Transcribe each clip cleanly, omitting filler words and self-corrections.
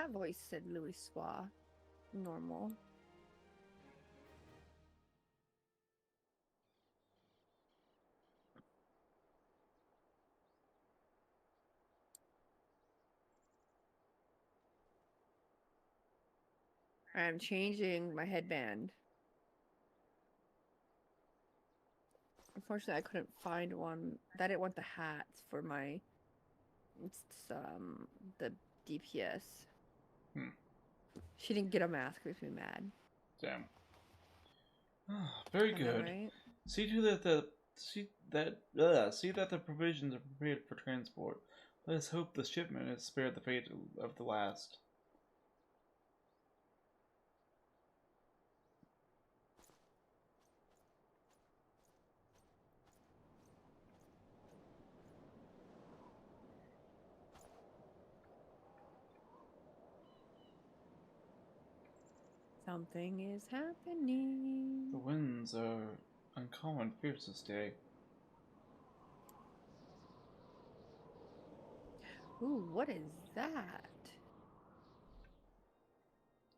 That voice said Louis Soir. Normal. I'm changing my headband. Unfortunately, I couldn't find one. I didn't want the hats for my the DPS. She didn't get a mask, which makes me mad. Damn. Very good. Right? See that the provisions are prepared for transport. Let us hope the shipment has spared the fate of the last. Something is happening. The winds are uncommon fierce this day. Ooh, what is that?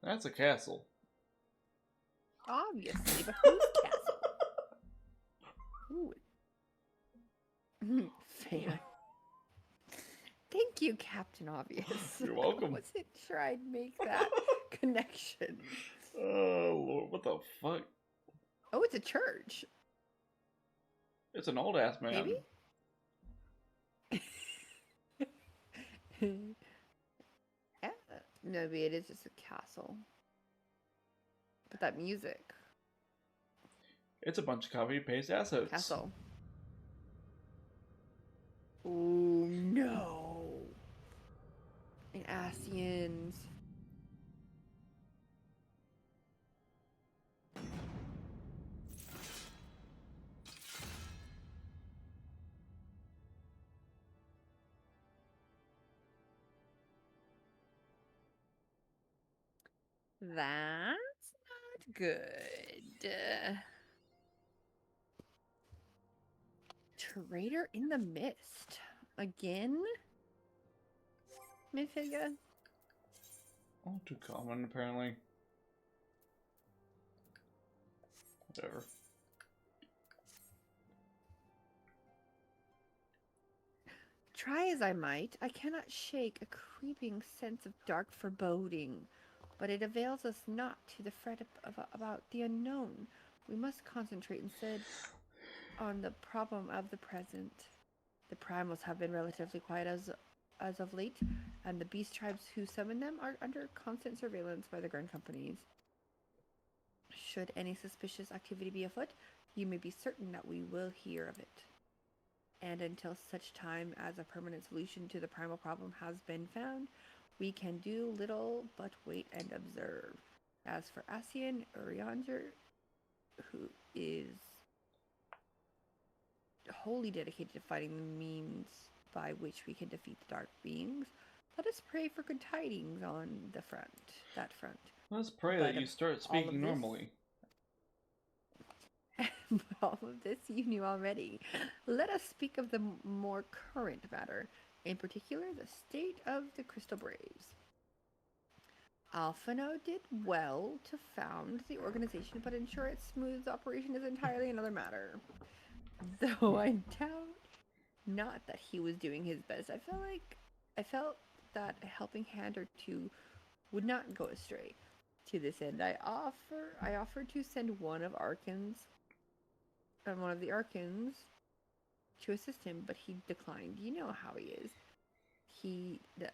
That's a castle. Obviously, but whose castle? Ooh. Fan. Thank you, Captain Obvious. You're welcome. I wasn't sure I'd make that connection. Oh, Lord, what the fuck? Oh, it's a church. It's an old ass man. Maybe? Yeah, maybe it is just a castle. But that music. It's a bunch of copy paste assets. Castle. Oh no. And Asians. That's not good. Traitor in the Mist. Again? Minfiga? All too common, apparently. Whatever. Try as I might, I cannot shake a creeping sense of dark foreboding. But it avails us not to the fret about the unknown. We must concentrate instead on the problem of the present. The primals have been relatively quiet as of late, and the beast tribes who summon them are under constant surveillance by the Grand Companies. Should any suspicious activity be afoot, you may be certain that we will hear of it. And until such time as a permanent solution to the primal problem has been found, we can do little but wait and observe. As for Asian Urianger, who is wholly dedicated to finding the means by which we can defeat the dark beings, let us pray for good tidings on that front. Let's pray But that you start speaking normally. But all of this you knew already. Let us speak of the more current matter, in particular the state of the Crystal Braves. Alphino did well to found the organization, but ensure its smooth operation is entirely another matter. Though I doubt not that he was doing his best. I felt that a helping hand or two would not go astray. To this end, I offered to send one of the Arkans to assist him, but he declined. You know how he is.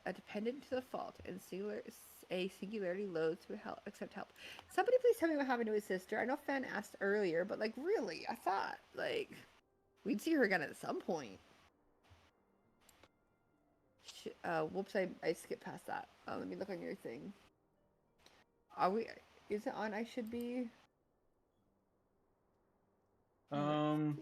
A dependent to the fault and singularity loath to accept help. Somebody please tell me what happened to his sister. I know Fan asked earlier, but like really, I thought like we'd see her again at some point. Whoops, I skipped past that. Let me look on your thing. Is it on I should be? Oh,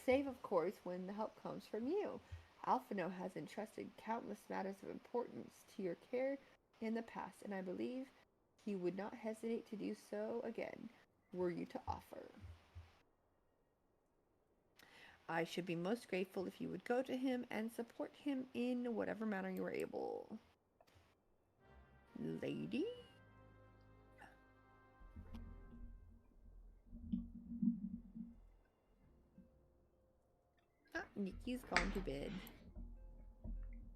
save of course when the help comes from you. Alphino has entrusted countless matters of importance to your care in the past, and I believe he would not hesitate to do so again, were you to offer. I should be most grateful if you would go to him and support him in whatever manner you are able. lady? Ah, Nikki's gone to bed.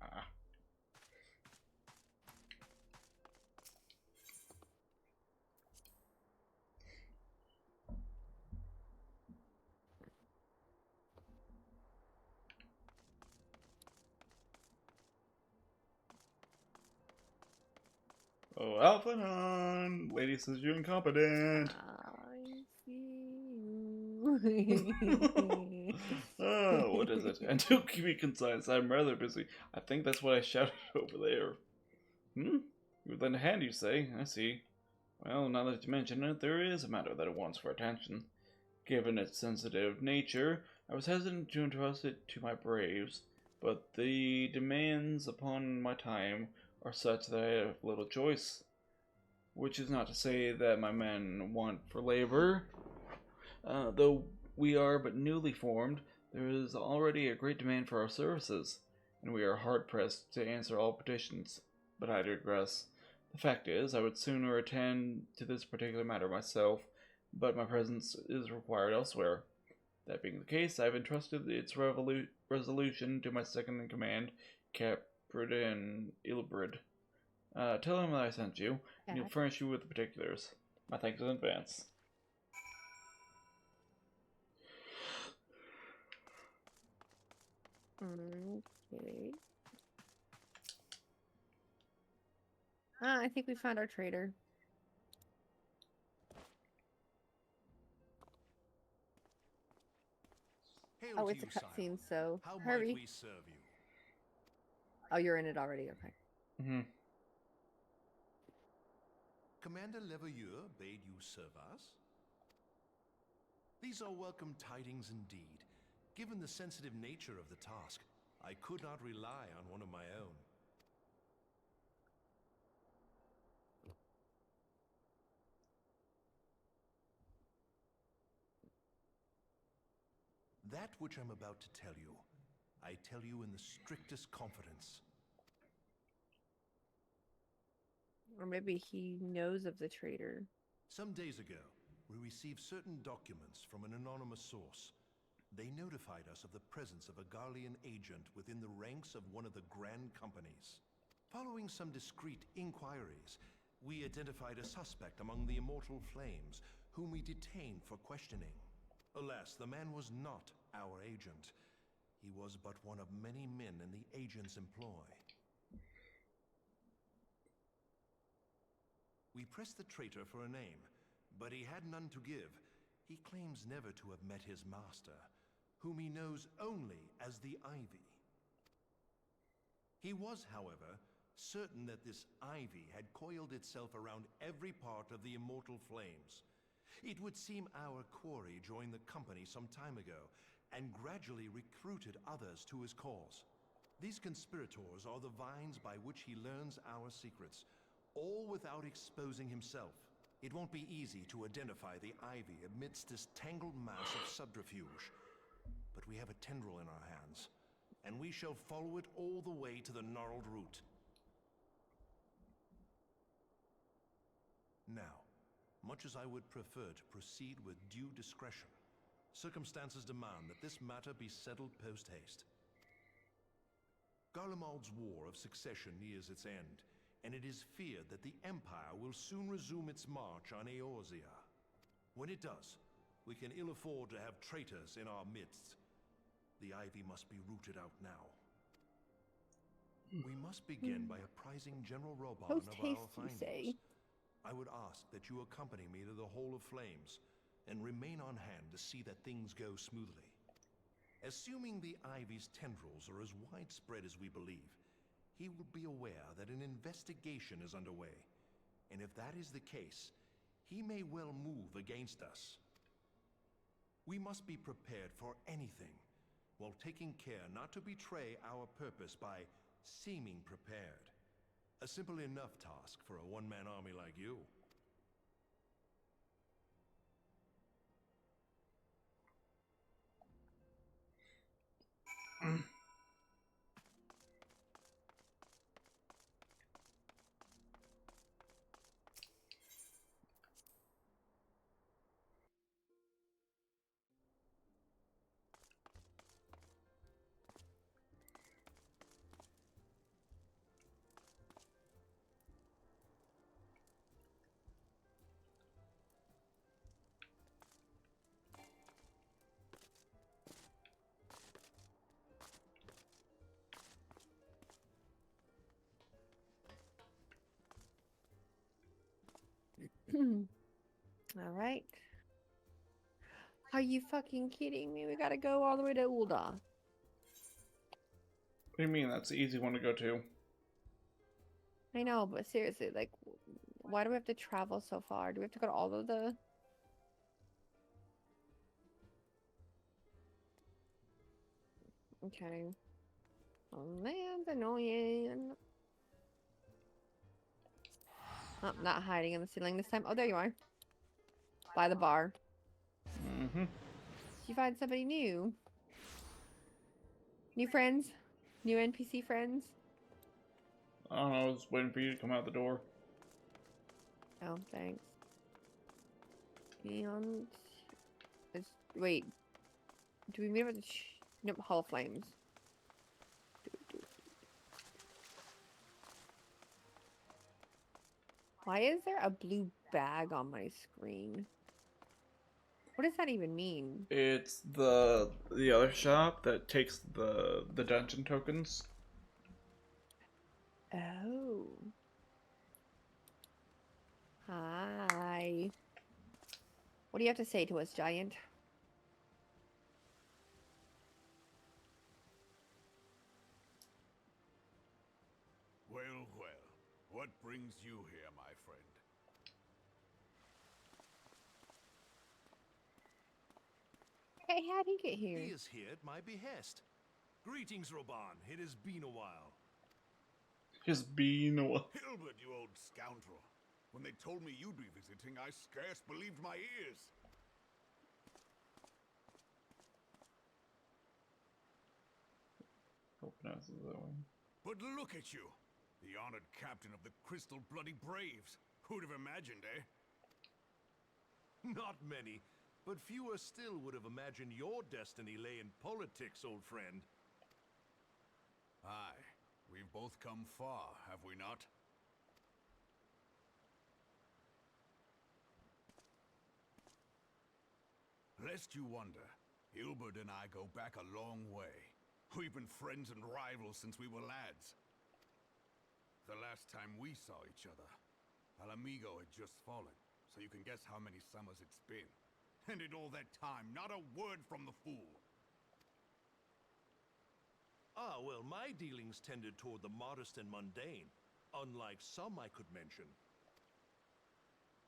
Ah. Oh, Alphanon! Lady says you're incompetent. I see you. Oh, what is it? And to keep me concise, I'm rather busy. I think that's what I shouted over there. You would lend a hand, you say? I see. Well, now that you mention it, there is a matter that wants for attention. Given its sensitive nature, I was hesitant to entrust it to my braves, but the demands upon my time are such that I have little choice. Which is not to say that my men want for labor. Though we are but newly formed, there is already a great demand for our services, and we are hard pressed to answer all petitions. But I digress. The fact is, I would sooner attend to this particular matter myself, but my presence is required elsewhere. That being the case, I have entrusted its resolution to my second in command, Captain Ilbrid. Tell him that I sent you, and he'll furnish you with the particulars. My thanks in advance. Okay. Ah, I think we found our traitor. Hail Oh, to it's a you, cutscene, Scion. so How hurry. might we serve you? Oh, you're in it already. Okay. Commander Leveilleur bade you serve us? These are welcome tidings indeed. Given the sensitive nature of the task, I could not rely on one of my own. That which I'm about to tell you, I tell you in the strictest confidence. Or maybe he knows of the traitor. Some days ago, we received certain documents from an anonymous source. They notified us of the presence of a Garlean agent within the ranks of one of the Grand Companies. Following some discreet inquiries, we identified a suspect among the Immortal Flames, whom we detained for questioning. Alas, the man was not our agent. He was but one of many men in the agent's employ. We pressed the traitor for a name, but he had none to give. He claims never to have met his master, whom he knows only as the Ivy. He was, however, certain that this Ivy had coiled itself around every part of the Immortal Flames. It would seem our quarry joined the company some time ago, and gradually recruited others to his cause. These conspirators are the vines by which he learns our secrets, all without exposing himself. It won't be easy to identify the Ivy amidst this tangled mass of subterfuge. But we have a tendril in our hands, and we shall follow it all the way to the gnarled root. Now, much as I would prefer to proceed with due discretion, circumstances demand that this matter be settled post-haste. Garlemald's War of Succession nears its end, and it is feared that the Empire will soon resume its march on Eorzea. When it does, we can ill afford to have traitors in our midst. The Ivy must be rooted out now. We must begin by apprising General Roban Post of haste, our you findings. say? I would ask that you accompany me to the Hall of Flames, and remain on hand to see that things go smoothly. Assuming the Ivy's tendrils are as widespread as we believe, he will be aware that an investigation is underway, and if that is the case, he may well move against us. We must be prepared for anything, while taking care not to betray our purpose by seeming prepared. A simple enough task for a one-man army like you. All right. Are you fucking kidding me? We gotta go all the way to Ulda. What do you mean? That's the easy one to go to. I know, but seriously, like, why do we have to travel so far? Do we have to go to all of the... Okay. Oh, man, that's annoying. Oh, not hiding in the ceiling this time. Oh, there you are. By the bar. Mm-hmm. Did you find somebody new? New friends? New NPC friends? I don't know, I was waiting for you to come out the door. Oh, thanks. And... Wait. Do we meet up at the... Nope, Hall of Flames. Why is there a blue bag on my screen? What does that even mean? It's the other shop that takes the dungeon tokens. Oh. Hi. What do you have to say to us, Giant? Well, well, what brings you here, my friend? Hey, how'd he get here? He is here at my behest. Greetings, Roban. It has been a while. Just being a... Hilbert, you old scoundrel. When they told me you'd be visiting, I scarce believed my ears. Hope pronounces it that way. But look at you, the honored captain of the Crystal Bloody Braves. Who'd have imagined, eh? Not many, but fewer still would have imagined your destiny lay in politics, old friend. Aye, we've both come far, have we not? Lest you wonder, Hilbert and I go back a long way. We've been friends and rivals since we were lads. The last time we saw each other, Alamigo had just fallen, so you can guess how many summers it's been. And in all that time, not a word from the fool. Ah, well, my dealings tended toward the modest and mundane, unlike some I could mention.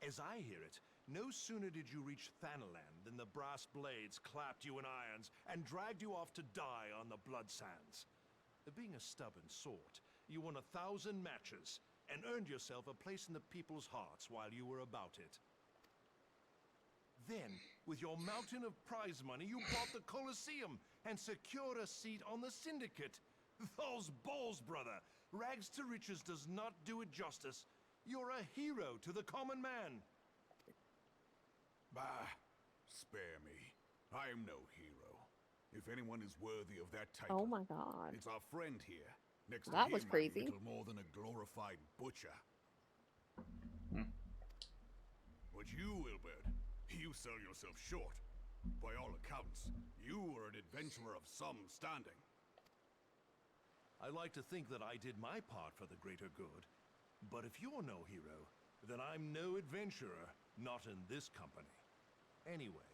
As I hear it, no sooner did you reach Thanalan than the brass blades clapped you in irons and dragged you off to die on the blood sands. Being a stubborn sort, you won 1,000 matches and earned yourself a place in the people's hearts while you were about it. Then, with your mountain of prize money, you bought the Colosseum and secured a seat on the Syndicate. Those balls, brother! Rags to riches does not do it justice. You're a hero to the common man. Bah, spare me. I am no hero. If anyone is worthy of that title, Oh my god. it's our friend here. Next to That him, was I'm crazy. little more than a glorified butcher. But you, Wilbert, you sell yourself short. By all accounts, you are an adventurer of some standing. I like to think that I did my part for the greater good. But if you're no hero, then I'm no adventurer, not in this company. Anyway.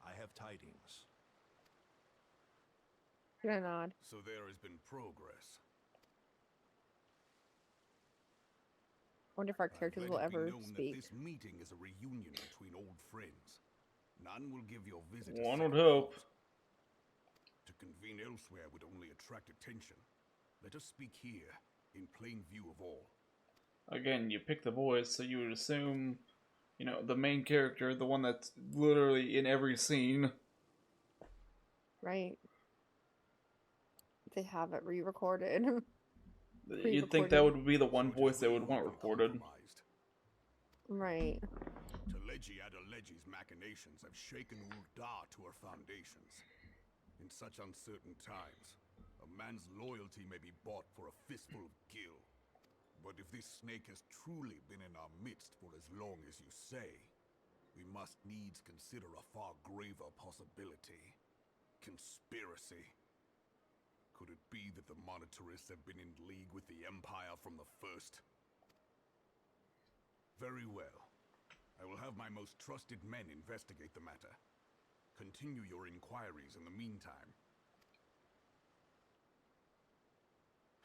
I have tidings. You're nod. So there has been progress. Wonder if our I've characters let will it be ever known that speak. this meeting is a reunion between old friends. None will give your visit a One would second hope. thought. To convene elsewhere would only attract attention. Let us speak here, in plain view of all. Again, you pick the boys, so you would assume, you know, the main character, the one that's literally in every scene. Right. They have it re-recorded. You'd think that would be the one So it is voice they we would who want have been recorded. compromised. Right. Teleji Adeleji's machinations have shaken Ul'dah to her foundations. In such uncertain times, a man's loyalty may be bought for a fistful of gil. But if this snake has truly been in our midst for as long as you say, we must needs consider a far graver possibility. Conspiracy. Could it be that the Monetarists have been in league with the Empire from the first? Very well. I will have my most trusted men investigate the matter. Continue your inquiries in the meantime.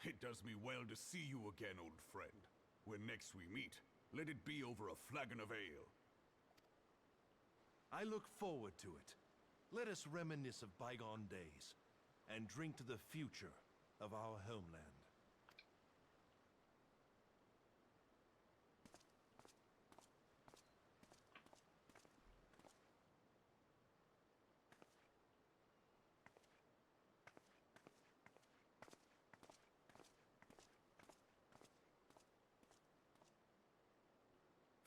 It does me well to see you again, old friend. When next we meet, let it be over a flagon of ale. I look forward to it. Let us reminisce of bygone days and drink to the future of our homeland.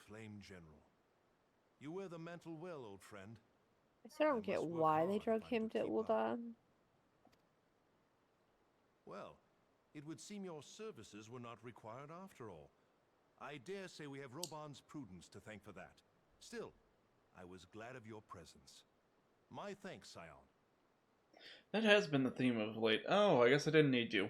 Flame General, you wear the mantle well, old friend. I still I don't get must work why they hard drug if I'm him to to keep up. Ul'dah. Well, it would seem your services were not required after all. I dare say we have Roban's prudence to thank for that. Still, I was glad of your presence. My thanks, Scion. That has been the theme of late. Oh, I guess I didn't need you.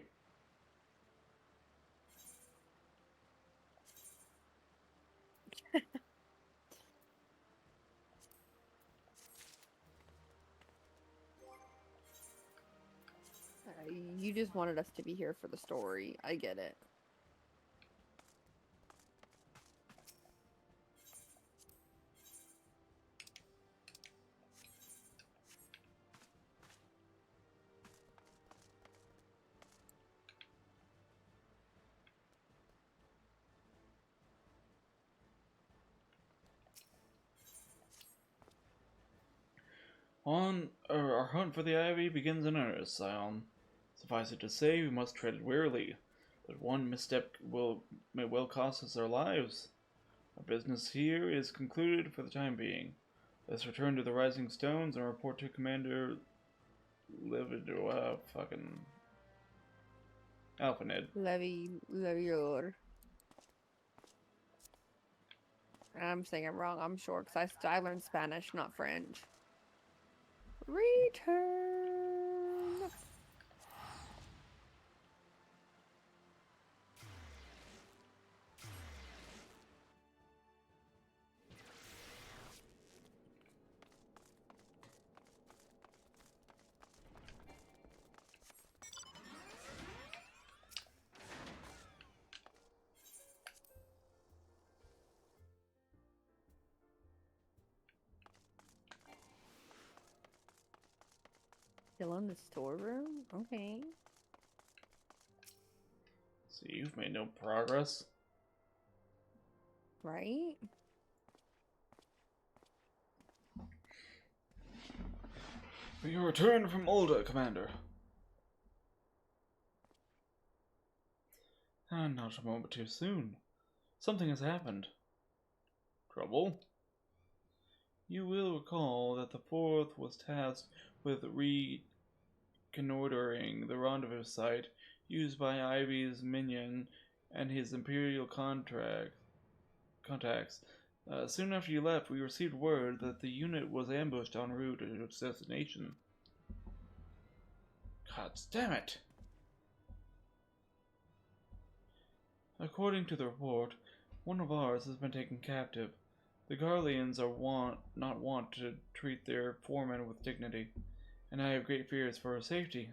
You just wanted us to be here for the story. I get it. Our hunt for the Ivy begins in earnest, Scion. Suffice it to say, we must tread it warily, but one misstep may well cost us our lives. Our business here is concluded for the time being. Let's return to the Rising Stones and report to Commander fucking Alphanid. Levior. I'm saying it wrong, I'm sure, because I learned Spanish, not French. Return! Still in the storeroom? Okay. See, you've made no progress. Right? We return from Ul'dah, Commander. And not a moment too soon. Something has happened. Trouble? You will recall that the Fourth was tasked with reconnoitering the rendezvous site used by Ivy's minion and his Imperial contacts. Soon after you left, we received word that the unit was ambushed en route to its destination. God damn it! According to the report, one of ours has been taken captive. The Garleans are not wont to treat their foremen with dignity, and I have great fears for her safety.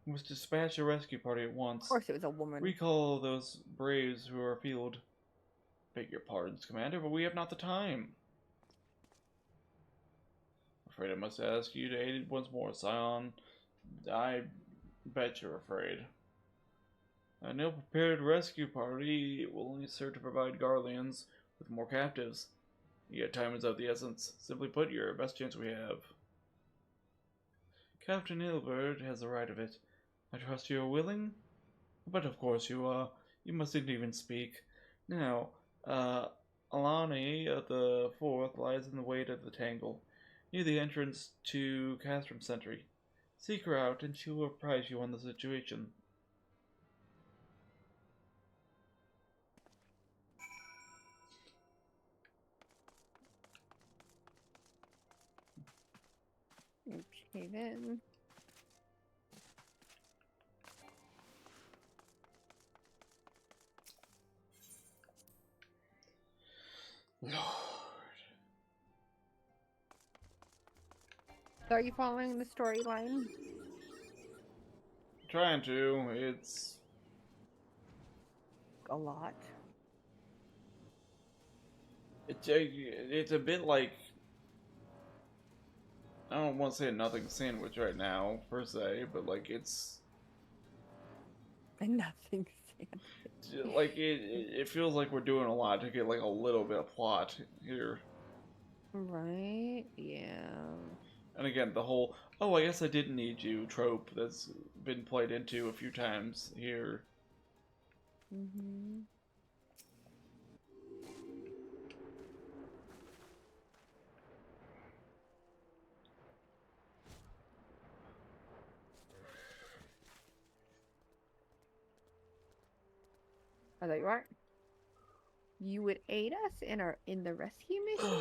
We must dispatch a rescue party at once. Of course it was a woman. Recall those braves who are afield. Beg your pardons, Commander, but we have not the time. I'm afraid I must ask you to aid it once more, Scion. I bet you're afraid. An ill-prepared rescue party will only serve to provide Garleans with more captives. Yet time is of the essence. Simply put, you're the best chance we have. Captain Ilbert has the right of it. I trust you are willing? But of course you are. You mustn't even speak. Now, Alani of the Fourth lies in the wait of the Tangle, near the entrance to Castrum Sentry. Seek her out, and she will apprise you on the situation. Okay then. Lord. So are you following the storyline? Trying to. It's A lot. it's a bit like, I don't want to say a nothing sandwich right now per se, but like it's And nothing. like it feels like we're doing a lot to get like a little bit of plot here. Right? Yeah. And again, the whole "oh, I guess I didn't need you" trope that's been played into a few times here. Mm-hmm. Oh, there you are. You would aid us in the rescue mission?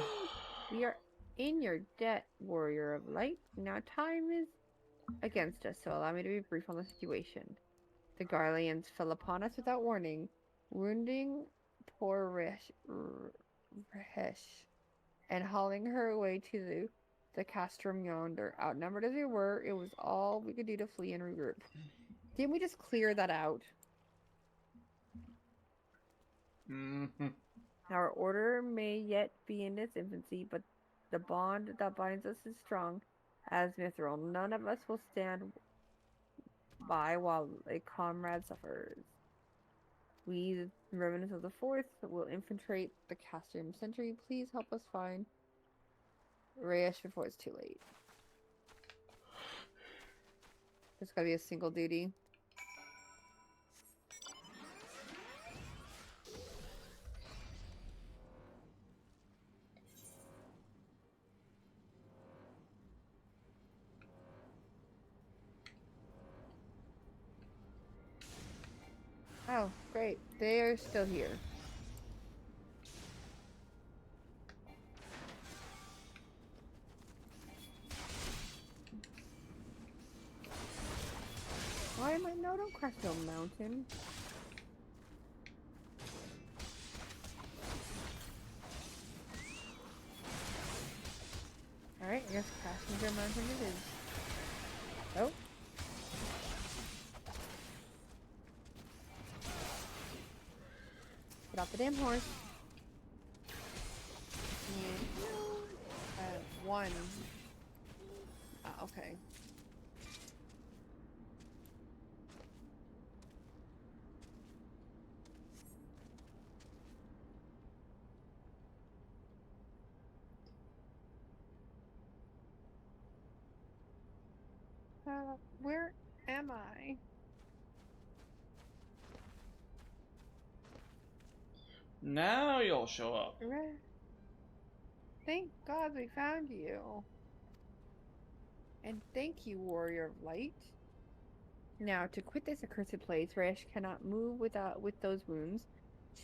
We are in your debt, warrior of light. Now time is against us, so allow me to be brief on the situation. The Garleans fell upon us without warning, wounding poor Rehesh and hauling her away to the castrum yonder. Outnumbered as we were, it was all we could do to flee and regroup. Didn't we just clear that out? Mm-hmm. Our order may yet be in its infancy, but the bond that binds us is strong as mithril. None of us will stand by while a comrade suffers. We, the remnants of the Fourth, will infiltrate the Castrum Sentry. Please help us find Rayesh before it's too late. It's gotta be a single duty. Oh, great. They are still here. Why am I not on Cresthill Mountain? Alright, I guess Passenger Mountain it is. Oh. Get off the damn horse. And, one. Ah, okay. Where am I? Now you'll show up. Thank God we found you. And thank you, Warrior of Light. Now, to quit this accursed place, Rayesh cannot move with those wounds.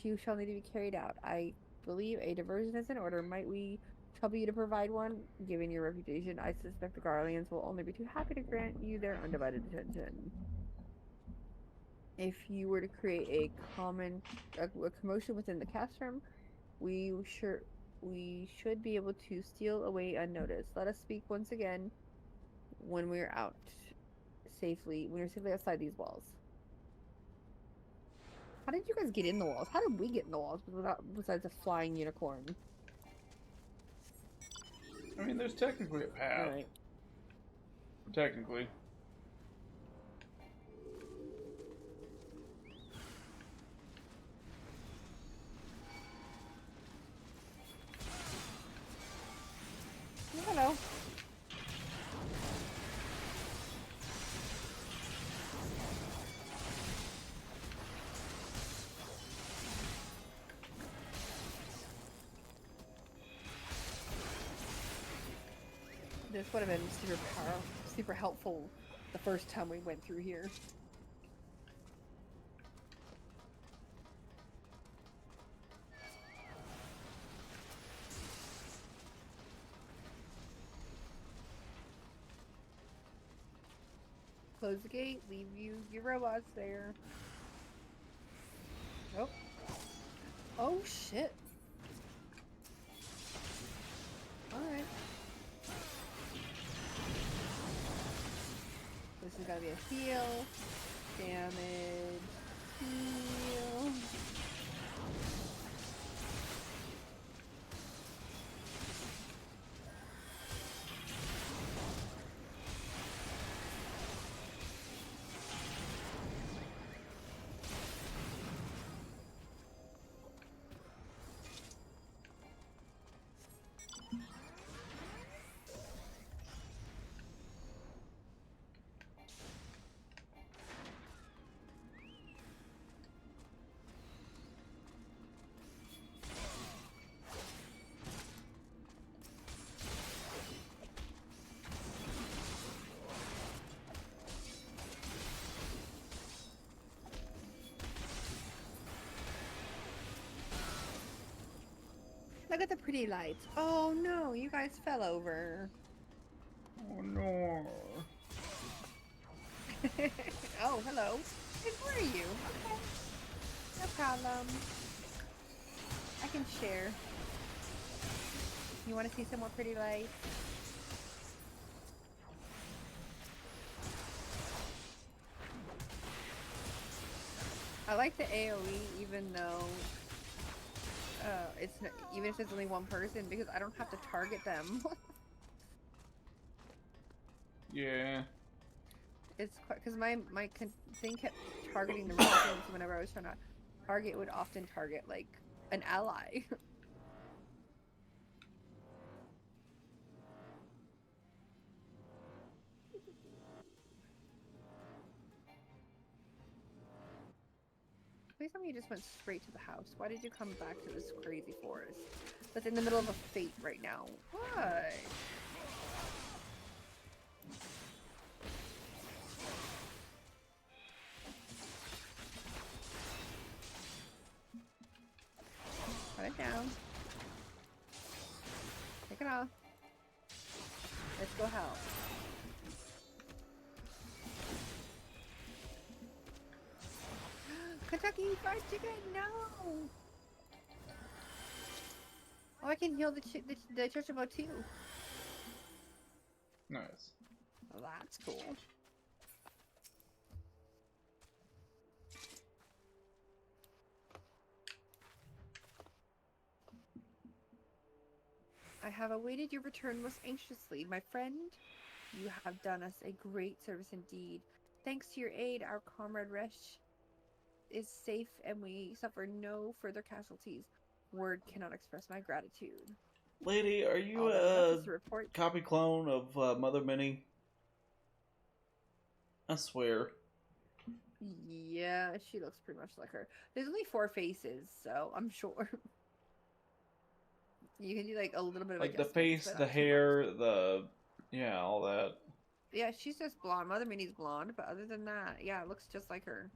She shall need to be carried out. I believe a diversion is in order. Might we trouble you to provide one? Given your reputation, I suspect the Garleans will only be too happy to grant you their undivided attention. If you were to create a commotion within the castrum, we should be able to steal away unnoticed. Let us speak once again when we're safely outside these walls. How did you guys get in the walls? How did we get in the walls besides a flying unicorn? I mean, there's technically a path. Alright. Technically. Hello. This would have been super helpful the first time we went through here. Close the gate, leave your robots there. Oh. Oh shit. This is gotta be a heal. Damage. Heal. Look at the pretty lights. Oh no, you guys fell over. Oh no. Oh, hello. Hey, where are you? Okay. No problem. I can share. You want to see some more pretty lights? I like the AoE even though it's not, even if it's only one person because I don't have to target them. Yeah. It's quite because my thing kept targeting the wrong thing, so whenever I was trying to target, it would often target like an ally. Please tell me you just went straight to the house. Why did you come back to this crazy forest that's in the middle of a fate right now? What? Put it down. Take it off. Let's go help. Kentucky Fried Chicken, no! Oh, I can heal the Chocobo too. Nice. Well, that's cool. I have awaited your return most anxiously, my friend. You have done us a great service indeed. Thanks to your aid, our comrade Resh is safe and we suffer no further casualties. Word cannot express my gratitude. Lady, are you All that is a left is to report. copy clone of Mother Minnie? I swear. Yeah, she looks pretty much like her. There's only 4 faces, so I'm sure. You can do like a little bit of Like the adjustments, face, but the not too hair, much. yeah, all that. Yeah, she's just blonde. Mother Minnie's blonde, but other than that, yeah, it looks just like her.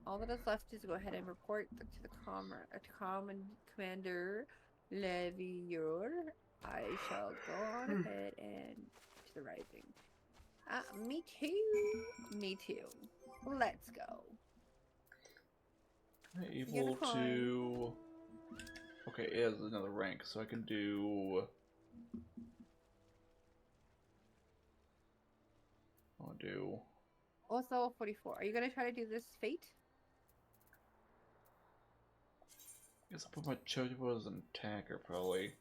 All that is left is to go ahead and report to the Commander Levior. I shall go on ahead and to the rising. Me too. Me too. Let's go. Able to... Okay, it has another rank, so I can do... I'll do... Also level 44. Are you gonna try to do this fate? I guess I'll put my Chocobo as an attacker, probably.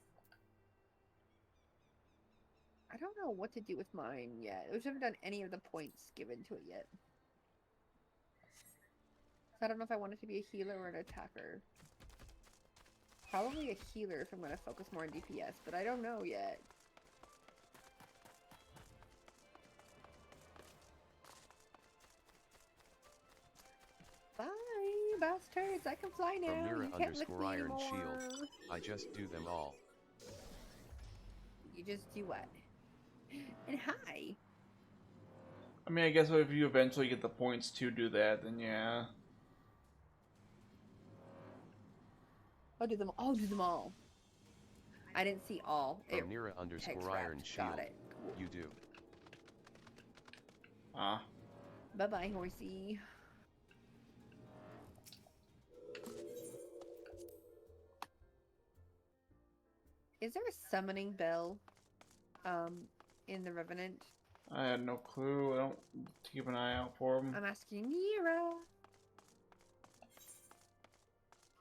I don't know what to do with mine yet. We haven't done any of the points given to it yet. So I don't know if I want it to be a healer or an attacker. Probably a healer if I'm going to focus more on DPS, but I don't know yet. Bye, bastards. I can fly now. From Mira You can't lick me _Iron anymore. Shield. I just do them all. You just do what? And hi. I mean, I guess if you eventually get the points to do that, then yeah. I'll do them. I'll do them all. I didn't see all. From Nira text _Iron wrapped. Shield. Got it. Cool. You do. Ah. Bye-bye, horsey. Is there a summoning bell? in the Revenant? I had no clue. I don't keep an eye out for them. I'm asking Nira.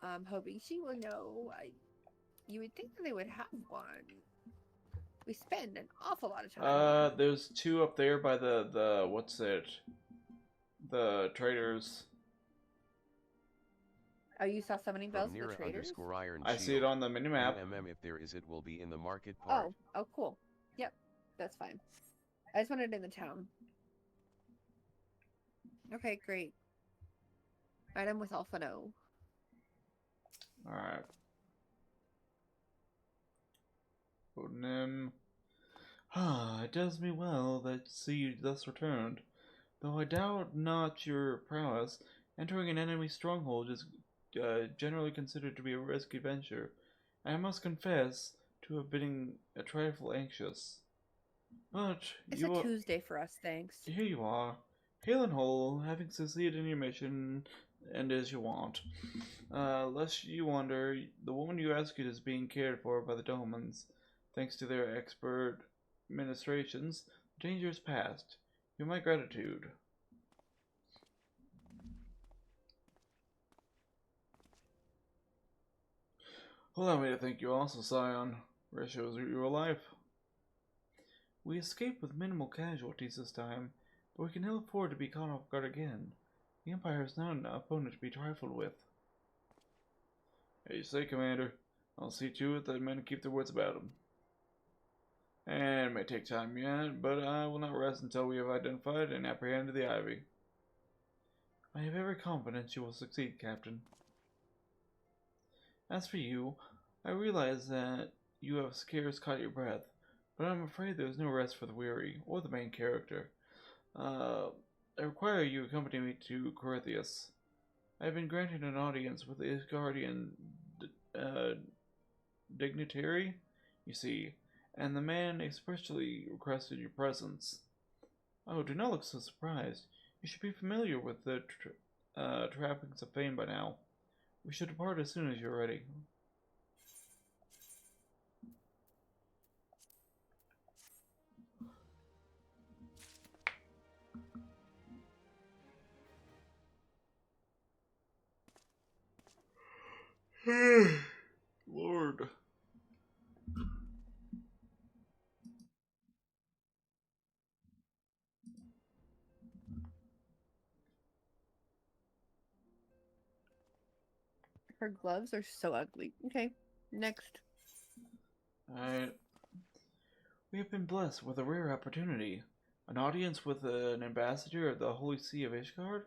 I'm hoping she will know. You would think that they would have one. We spend an awful lot of time. There's 2 up there by the what's it? The traders. Oh, you saw summoning bells From for the Nira traders? _ Iron I see it Shield. on the minimap. If there is, it will be in the market part. Oh, cool. Yep, that's fine. I just wanted it in the town. Okay, great. Item with Alphano. Alright. Odin. Ah, it does me well that see you thus returned. Though I doubt not your prowess, entering an enemy stronghold is generally considered to be a risky venture. I must confess to have been a trifle anxious. But It's a Tuesday for us, thanks. here you are, hale and whole, having succeeded in your mission, and as you want. Lest you wonder, the woman you rescued is being cared for by the Domans. Thanks to their expert ministrations, the danger is past. You have my gratitude. Allow me to thank you also, Scion. Ratio is your life. We escaped with minimal casualties this time, but we can ill afford to be caught off guard again. The Empire is not an opponent to be trifled with. As you say, Commander. I'll see to it that men keep their wits about them. And it may take time yet, but I will not rest until we have identified and apprehended the Ivy. I have every confidence you will succeed, Captain. As for you, I realize that you have scarce caught your breath, but I'm afraid there is no rest for the weary, or the main character. I require you accompany me to Corythius. I have been granted an audience with the Isgardian dignitary, you see, and the man expressly requested your presence. Oh, do not look so surprised. You should be familiar with the trappings of fame by now. We should depart as soon as you're ready. Lord. Her gloves are so ugly. Okay, next. Alright. We have been blessed with a rare opportunity. An audience with an ambassador of the Holy See of Ishgard?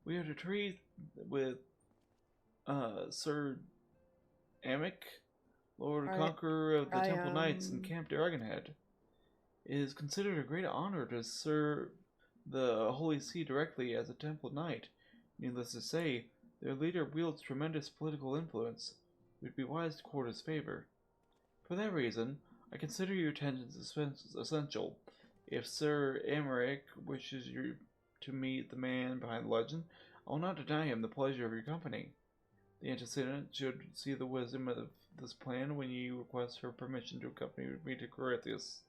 We are to treat with Sir Amic, Lord Conqueror of the Temple Knights in Camp Dragonhead. It is considered a great honor to serve the Holy See directly as a Temple Knight. Needless to say, their leader wields tremendous political influence. It would be wise to court his favor. For that reason, I consider your attendance essential. If Sir Amaric wishes you to meet the man behind the legend, I will not deny him the pleasure of your company. The antecedent should see the wisdom of this plan when you request her permission to accompany me to Corythius.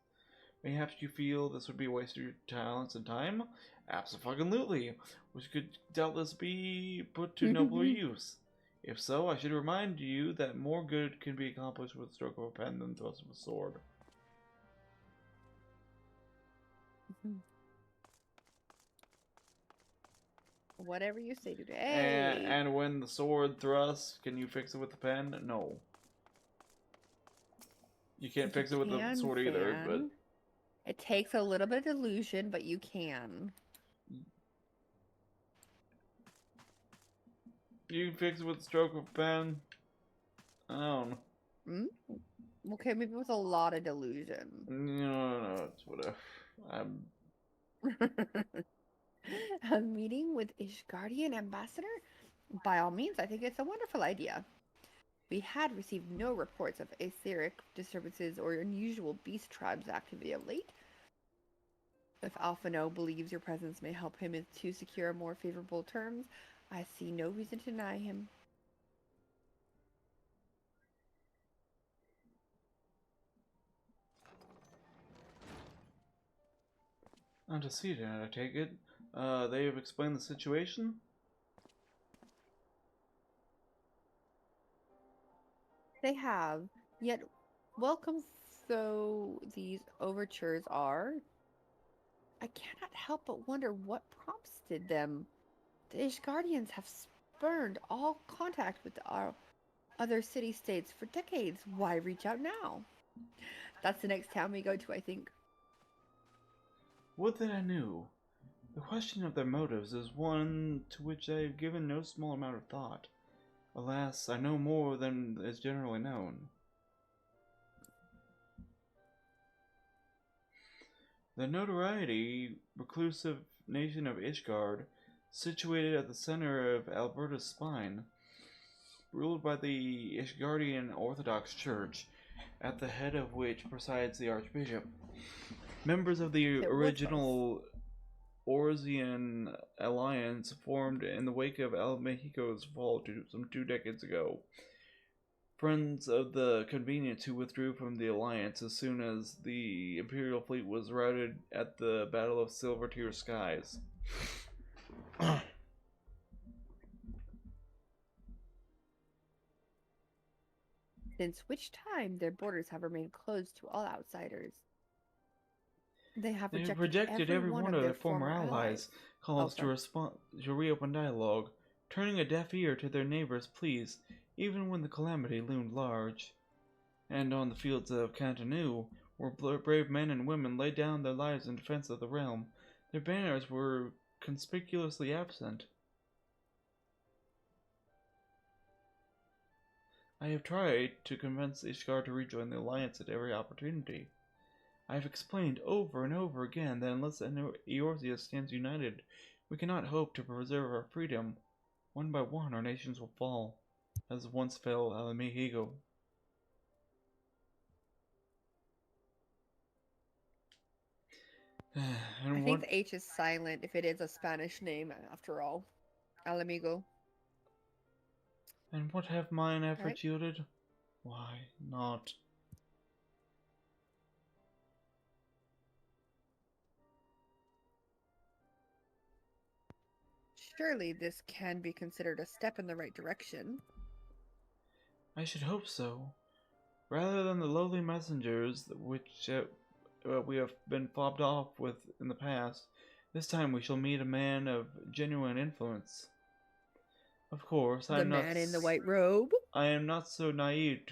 Mayhaps you feel this would be a waste of your talents and time? Absolutely, which could doubtless be put to nobler use. If so, I should remind you that more good can be accomplished with a stroke of a pen than thrust of a sword. Whatever you say today. And when the sword thrusts, can you fix it with the pen? No. You can't fix it with the sword either, but... It takes a little bit of illusion, but you can. You can fix it with a stroke of a pen. I don't know. Okay, maybe with a lot of delusion. No, it's whatever. A meeting with Ishgardian ambassador? By all means, I think it's a wonderful idea. We had received no reports of etheric disturbances or unusual beast tribes activity of late. If Alphano believes your presence may help him to secure more favorable terms, I see no reason to deny him. Antecedent, I take it. They have explained the situation? They have, yet welcome though these overtures are, I cannot help but wonder what prompted them. The Ishgardians have spurned all contact with our other city-states for decades. Why reach out now? That's the next town we go to, I think. Would that I knew. The question of their motives is one to which I have given no small amount of thought. Alas, I know more than is generally known. The notoriety, reclusive nation of Ishgard, situated at the center of Alberta's spine, ruled by the Ishgardian Orthodox Church, at the head of which presides the Archbishop. Members of the original Orzian alliance formed in the wake of El Mexico's fall some 2 decades ago. Friends of the convenience who withdrew from the alliance as soon as the Imperial fleet was routed at the Battle of Silvertear Skies. Since which time their borders have remained closed to all outsiders. They have rejected every one of their former allies. Calls to reopen dialogue, turning a deaf ear to their neighbors' pleas, even when the calamity loomed large. And on the fields of Cantanou, where brave men and women laid down their lives in defense of the realm, their banners were conspicuously absent. I have tried to convince Ishgard to rejoin the alliance at every opportunity. I have explained over and over again that unless Eorzea stands united, we cannot hope to preserve our freedom. One by one, our nations will fall, as once fell Alamihigo. I think the H is silent if it is a Spanish name, after all. Alamigo. And what have mine efforts yielded? Why not? Surely this can be considered a step in the right direction. I should hope so. Rather than the lowly messengers which we have been fobbed off with in the past, this time we shall meet a man of genuine influence. Of course, The man in the white robe? I am not so naive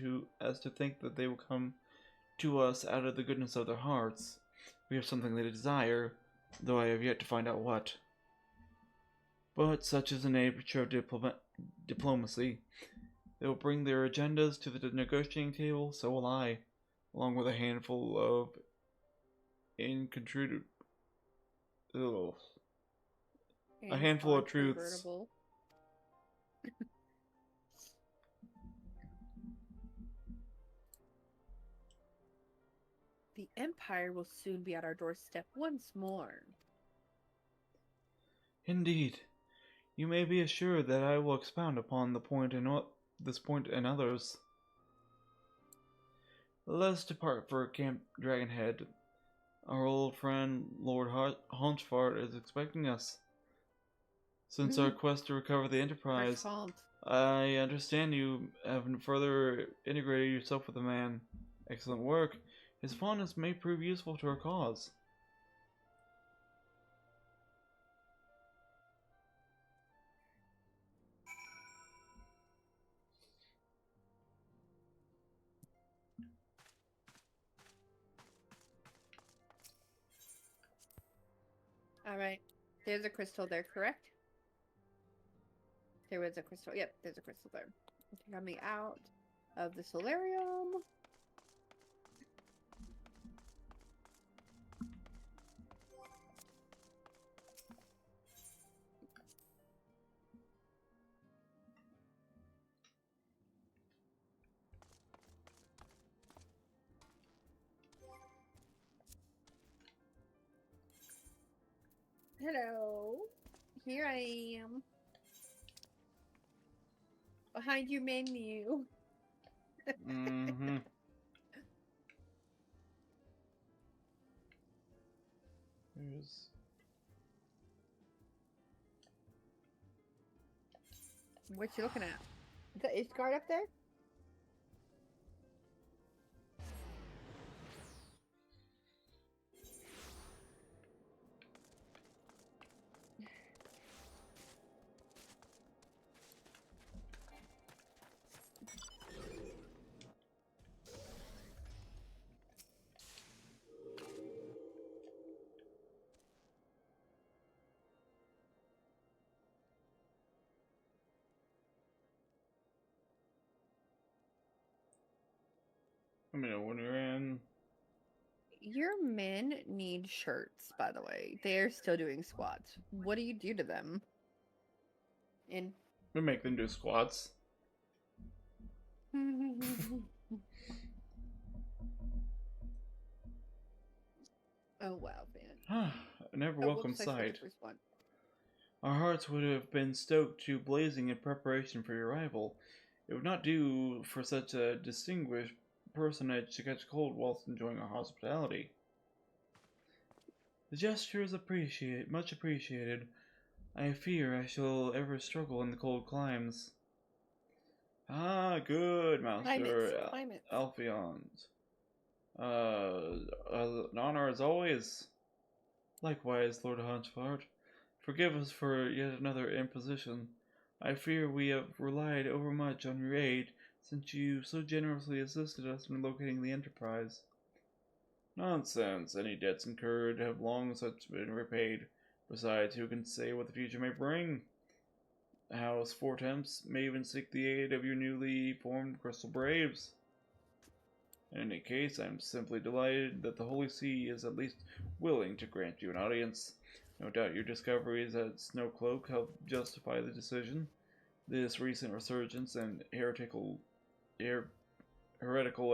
as to think that they will come to us out of the goodness of their hearts. We have something they desire, though I have yet to find out what. But such is the nature of diplomacy. They will bring their agendas to the negotiating table, so will I, along with a handful of a handful of truths. The Empire will soon be at our doorstep once more. Indeed. You may be assured that I will expound upon this point and others. Let us depart for Camp Dragonhead. Our old friend Lord Haunchfart is expecting us. Since our quest to recover the Enterprise, I understand you have further integrated yourself with the man. Excellent work. His fondness may prove useful to our cause. Alright. There's a crystal there, correct? There was a crystal. Yep, there's a crystal there. Coming out of the solarium. Hello. Here I am. Behind your menu. There's... What you looking at? Is that Ishgard up there? Let me know when you're in. Your men need shirts, by the way. They're still doing squats. What do you do to them? In We make them do squats. Oh wow, man. A never Oh, welcome whoops, I switched sight. to respawn. Our hearts would have been stoked to blazing in preparation for your arrival. It would not do for such a distinguished personage to catch cold whilst enjoying our hospitality. The gesture is much appreciated. I fear I shall ever struggle in the cold climes. Ah, good, Master Climates. Alphionse. An honor as always. Likewise, Lord Hunchfart. Forgive us for yet another imposition. I fear we have relied overmuch on your aid, since you so generously assisted us in locating the Enterprise. Nonsense. Any debts incurred have long since been repaid. Besides, who can say what the future may bring? House Four-Temps may even seek the aid of your newly formed Crystal Braves. In any case, I am simply delighted that the Holy See is at least willing to grant you an audience. No doubt your discoveries at Snowcloak help justify the decision. This recent resurgence in heretical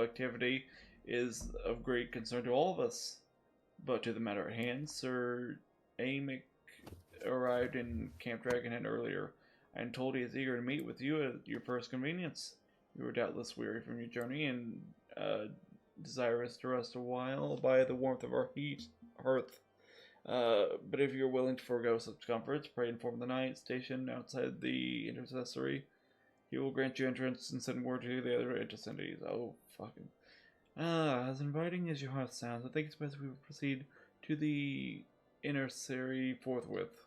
activity is of great concern to all of us. But to the matter at hand, Sir Amic arrived in Camp Dragonhead earlier. I am told he is eager to meet with you at your first convenience. You are doubtless weary from your journey and desirous to rest a while by the warmth of our hearth. But if you're willing to forego such comforts, pray inform the knight stationed outside the intercessory. He will grant you entrance and send word to the other intercendies. Oh, fucking. As inviting as your heart sounds, I think it's best we proceed to the intercessory forthwith.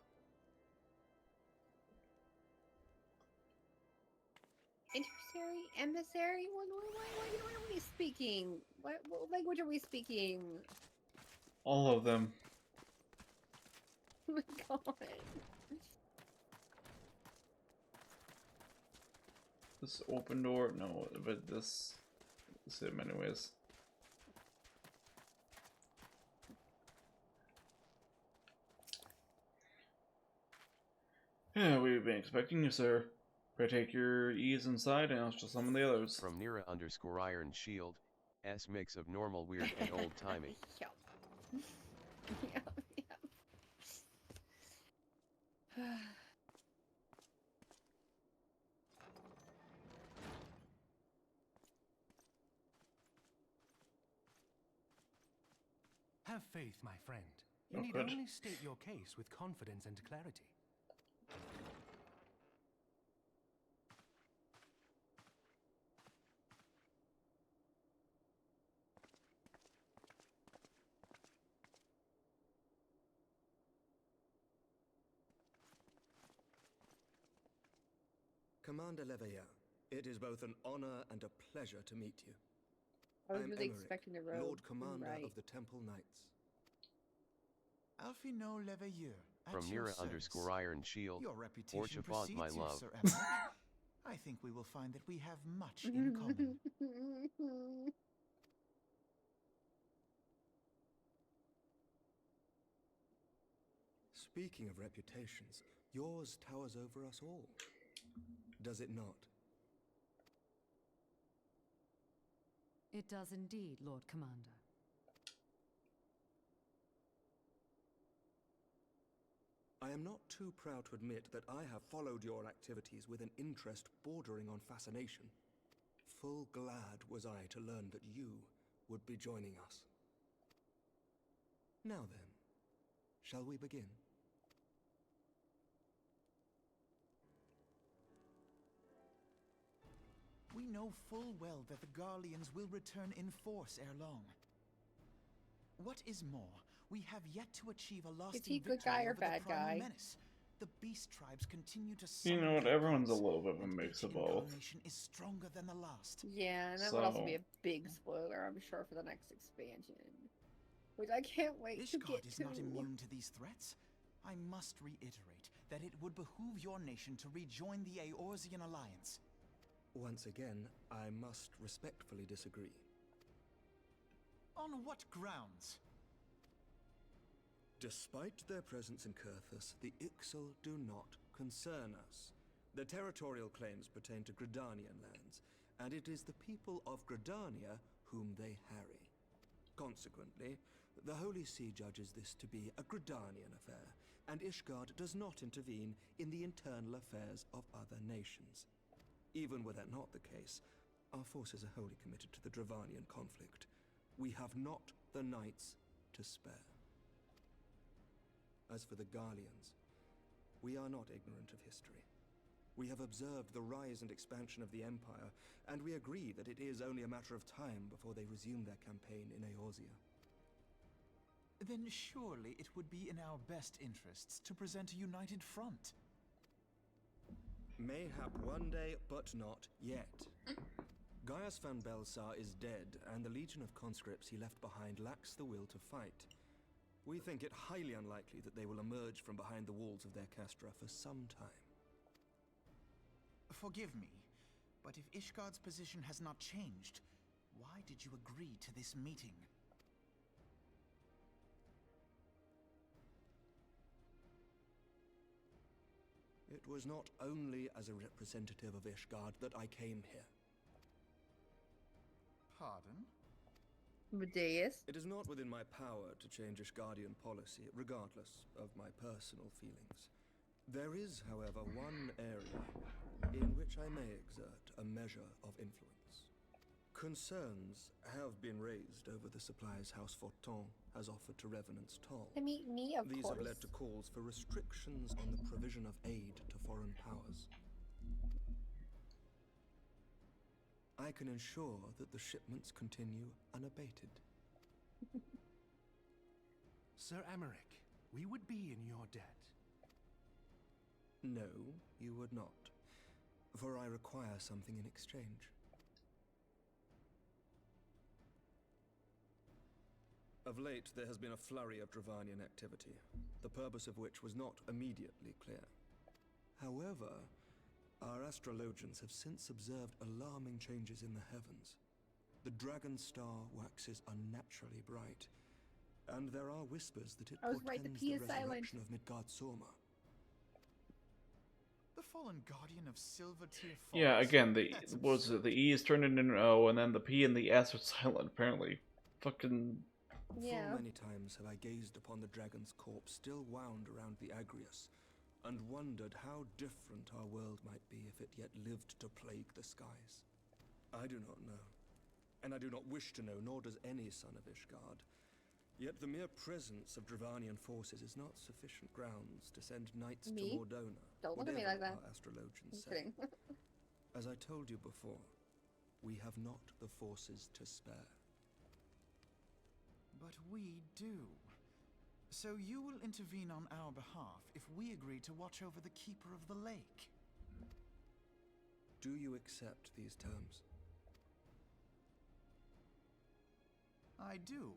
Intercessory? Emissary? What are we speaking? What language are we speaking? All of them. Oh my god. This open door? No, but this is him anyways. Yeah, we've been expecting you, sir. Pray take your ease inside and I'll just summon the others. From Nira_Iron Shield, S mix of normal weird and old timey. Yep. Yep, yep. Have faith, my friend. You Oh, need good. only state your case with confidence and clarity. Commander Leveilleur, it is both an honor and a pleasure to meet you. I was I'm really Emmerich, expecting a robe. Lord Commander right. of the Temple Knights. Alphino Leveilleur, at From your service. Nira_Iron Shield, Your reputation Orchifant, my precedes you, love. Sir Emmerich. I think we will find that we have much in common. Speaking of reputations, yours towers over us all. Does it not? It does indeed, Lord Commander. I am not too proud to admit that I have followed your activities with an interest bordering on fascination. Full glad was I to learn that you would be joining us. Now then, Shall we begin? We know full well that the Garleans will return in force ere long. What is more, we have yet to achieve a lasting he good victory guy or over bad the primal guy? menace. The beast tribes continue to You know summon what? their Everyone's a gods, little bit of a and mix each of both. incarnation is stronger than the last. Yeah, and that would also be So- a big spoiler, I'm sure, for the next expansion. Which I can't wait to get Ishgard is to. not immune to these threats. I must reiterate that it would behoove your nation to rejoin the Eorzean alliance. Once again, I must respectfully disagree. On what grounds? Despite their presence in Kurthus, the Ixal do not concern us. Their territorial claims pertain to Gridanian lands, and it is the people of Gridania whom they harry. Consequently, the Holy See judges this to be a Gridanian affair, and Ishgard does not intervene in the internal affairs of other nations. Even were that not the case, our forces are wholly committed to the Dravanian conflict. We have not the knights to spare. As for the Garleans, we are not ignorant of history. We have observed the rise and expansion of the Empire, and we agree that it is only a matter of time before they resume their campaign in Eorzea. Then surely it would be in our best interests to present a united front. Mayhap one day, but not yet. Gaius van Belsar is dead, and the legion of conscripts he left behind lacks the will to fight. We think it highly unlikely that they will emerge from behind the walls of their castra for some time. Forgive me, but if Ishgard's position has not changed, why did you agree to this meeting? It was not only as a representative of Ishgard that I came here. Pardon? Medeus? It is not within my power to change Ishgardian policy, regardless of my personal feelings. There is, however, one area in which I may exert a measure of influence. Concerns have been raised over the supplies House Fortin has offered to Revenant's Toll. They meet me, of These course. have led to calls for restrictions on the provision of aid to foreign powers. I can ensure that the shipments continue unabated. Sir Amaric, we would be in your debt. No, you would not, for I require something in exchange. Of late, there has been a flurry of Dravanian activity, the purpose of which was not immediately clear. However, our astrologians have since observed alarming changes in the heavens. The dragon star waxes unnaturally bright, and there are whispers that it I was right, the portends P the is silent. resurrection of Midgard Soma. The fallen guardian of Silvertear Falls. Yeah, again, the That's what was it? absurd. The E is turned into an O, and then the P and the S are silent. Apparently, fucking Yeah. Full many times have I gazed upon the dragon's corpse still wound around the Agrius, and wondered how different our world might be if it yet lived to plague the skies. I do not know, and I do not wish to know, nor does any son of Ishgard. Yet the mere presence of Dravanian forces is not sufficient grounds to send knights Me? to Mordona. Don't look at me whatever like that. Our astrologians Just say. kidding. As I told you before, we have not the forces to spare. But we do. So you will intervene on our behalf if we agree to watch over the Keeper of the Lake. Do you accept these terms? I do.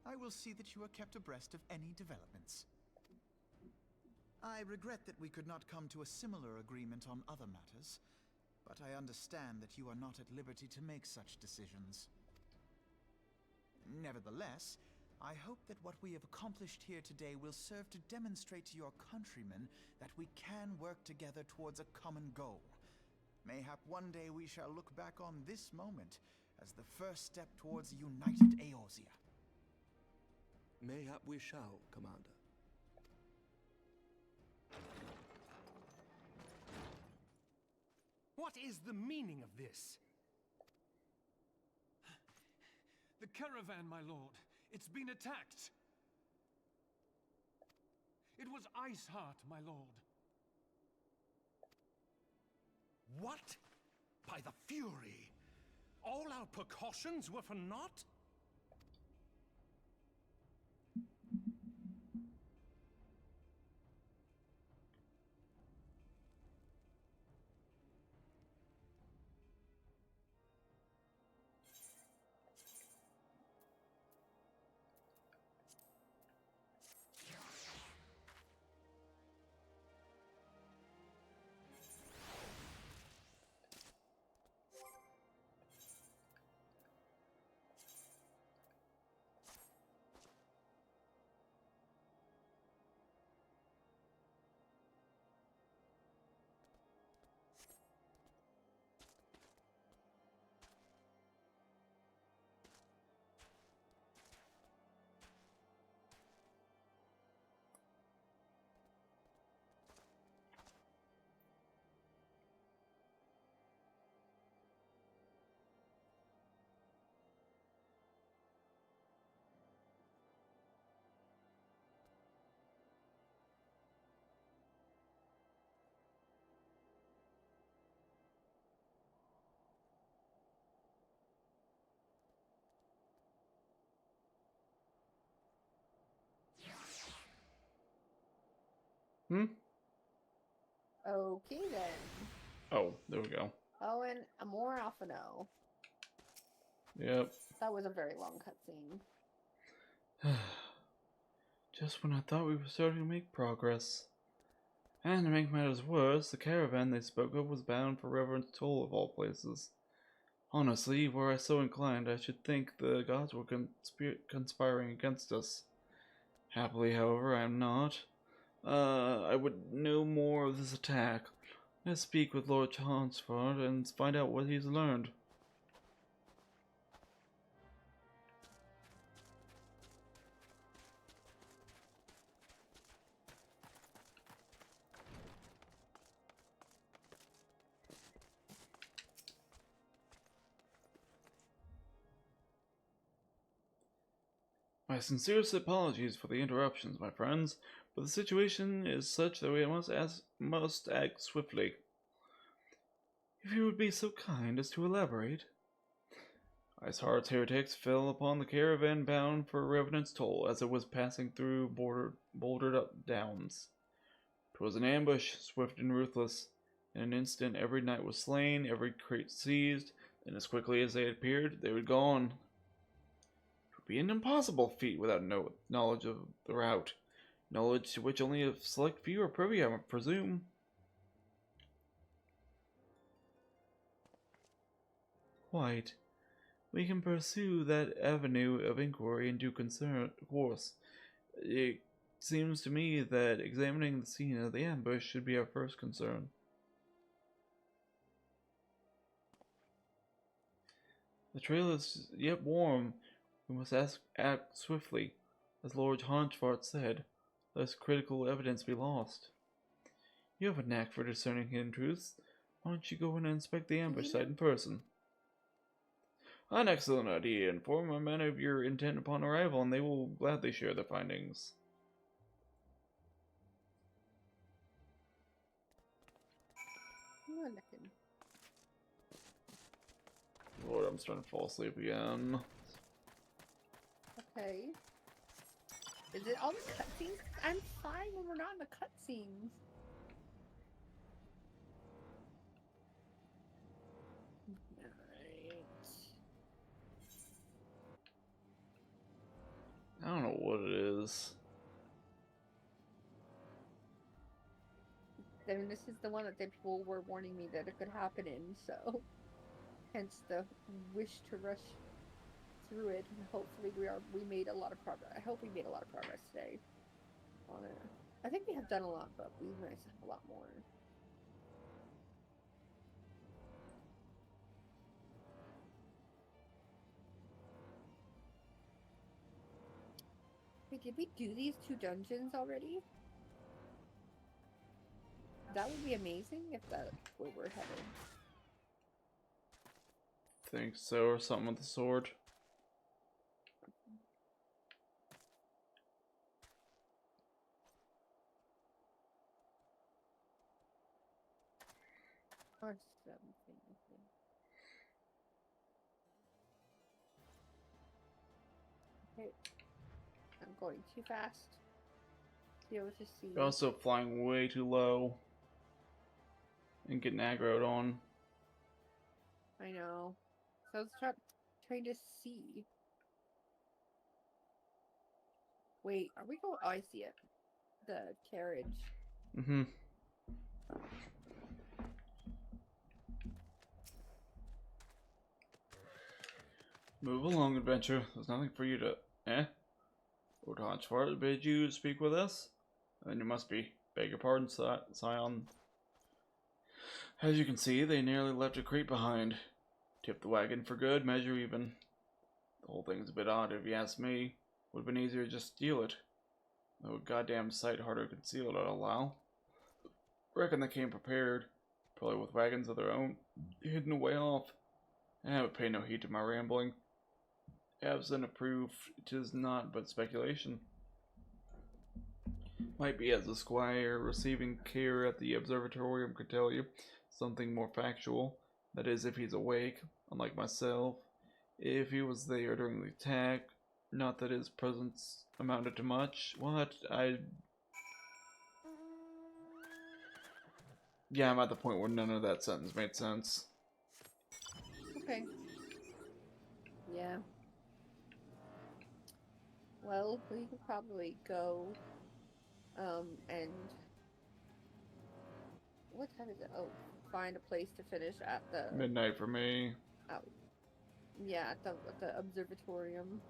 I will see that you are kept abreast of any developments. I regret that we could not come to a similar agreement on other matters, but I understand that you are not at liberty to make such decisions. Nevertheless, I hope that what we have accomplished here today will serve to demonstrate to your countrymen that we can work together towards a common goal. Mayhap one day we shall look back on this moment as the first step towards a united Eorzea. Mayhap we shall, Commander. What is the meaning of this? The caravan, my lord. It's been attacked. It was Iceheart, my lord. What? By the Fury! All our precautions were for naught? Hmm? Okay then. Oh, there we go. Oh, and more Alphino. Yep. That was a very long cutscene. Just when I thought we were starting to make progress. And to make matters worse, the caravan they spoke of was bound for Reverend Toll of all places. Honestly, were I so inclined, I should think the gods were conspiring against us. Happily, however, I am not. I would know more of this attack. Let's speak with Lord Chanceford and find out what he's learned. My sincerest apologies for the interruptions, my friends, but the situation is such that we must act swiftly. If you would be so kind as to elaborate. Iceheart's heretics fell upon the caravan bound for Revenant's Toll as it was passing through bouldered up downs. 'Twas an ambush, swift and ruthless. In an instant every knight was slain, every crate seized, and as quickly as they had appeared, they were gone. It would be an impossible feat without knowledge of the route, knowledge to which only a select few are privy, I presume. Quite. We can pursue that avenue of inquiry in due course. It seems to me that examining the scene of the ambush should be our first concern. The trail is yet warm. We must act swiftly, as Lord Haunchfart said, lest critical evidence be lost. You have a knack for discerning hidden truths. Why don't you go and inspect the ambush site in person? An excellent idea. Inform my men of your intent upon arrival, and they will gladly share their findings. Lord, I'm starting to fall asleep again. Okay. Is it all the cutscenes? I'm fine when we're not in the cutscenes. I don't know what it is. I mean, this is the one that the people were warning me that it could happen in, so hence the wish to rush through it. And hopefully, we made a lot of progress. I hope we made a lot of progress today on it. I think we have done a lot, but we might have a lot more. Wait, did we do these 2 dungeons already? That would be amazing if that's where we're headed. Think so, or something with the sword. Or something. I think. Okay. I'm going too fast to be able to see. You're also flying way too low and getting aggroed on. I know. So I was trying to see. Wait, are we going? Oh, I see it. The carriage. Mm-hmm. Move along, adventure. There's nothing for you to... Lord Hodgefart bid you speak with us? Then you must be. Beg your pardon, Scion. As you can see, they nearly left a crate behind. Tipped the wagon for good, measure even. The whole thing's a bit odd if you ask me. Would have been easier to just steal it. Though a goddamn sight harder concealed, I'll allow. Reckon they came prepared. Probably with wagons of their own, hidden away off. But pay no heed to my rambling. Absent of proof, 'tis not but speculation. Might be as the squire receiving care at the observatorium could tell you. Something more factual. That is, if he's awake, unlike myself. If he was there during the attack, not that his presence amounted to much. What? Yeah, I'm at the point where none of that sentence made sense. Okay. Yeah. Well, we could probably go, and what time is it? Oh, find a place to finish at the Midnight for me. yeah, at the observatorium.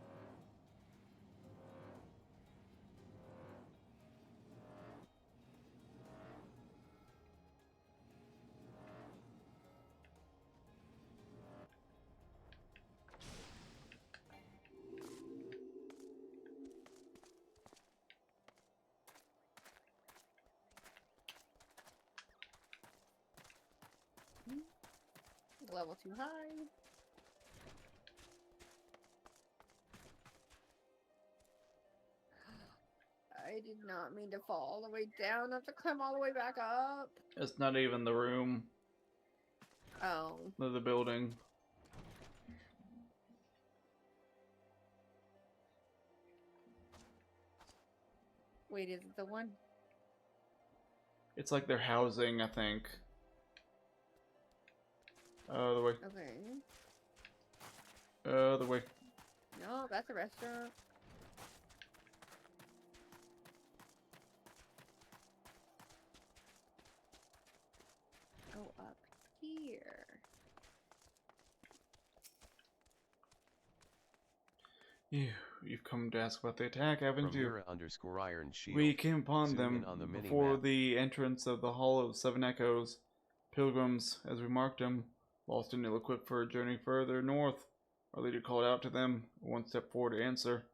Level too high. I did not mean to fall all the way down. I have to climb all the way back up. It's not even the room. Oh. The building. Wait, is it the one? It's like their housing, I think. The way. Okay. The way. No, that's a restaurant. Go up here. You've come to ask about the attack, haven't From you? Mira_Iron Shield. We came upon Zoom them in on the before mini-map. the entrance of the Hall of Seven Echoes. Pilgrims, as we marked them, lost and ill-equipped for a journey further north. Our leader called out to them, one step forward to answer.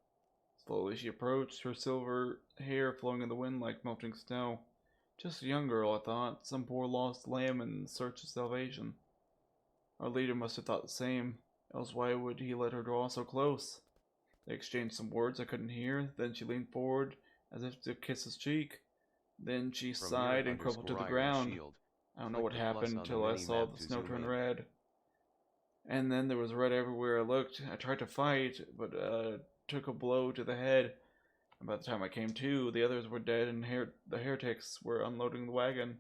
Slowly she approached, her silver hair flowing in the wind like melting snow. Just a young girl, I thought, some poor lost lamb in search of salvation. Our leader must have thought the same, else why would he let her draw so close? They exchanged some words I couldn't hear, then she leaned forward as if to kiss his cheek. Then she From sighed and crumpled to the Mira_Iron ground. Shield. I don't know Click what the plus happened on the until I saw mini-map the to snow zoom turn in. red. And then there was red everywhere I looked. I tried to fight, but took a blow to the head. And by the time I came to, the others were dead and the heretics were unloading the wagon.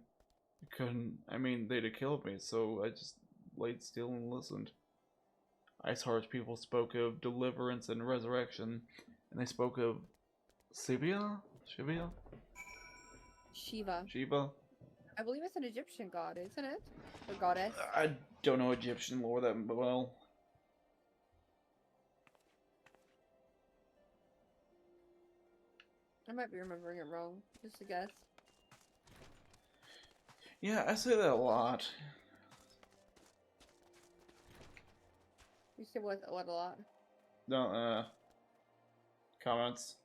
They'd have killed me, so I just laid still and listened. Iceheart's people spoke of deliverance and resurrection, and they spoke of Shiva? Shiva. Shiva? I believe it's an Egyptian god, isn't it? Or goddess. I don't know Egyptian lore that well. I might be remembering it wrong. Just a guess. Yeah, I say that a lot. You said what a lot? No, comments.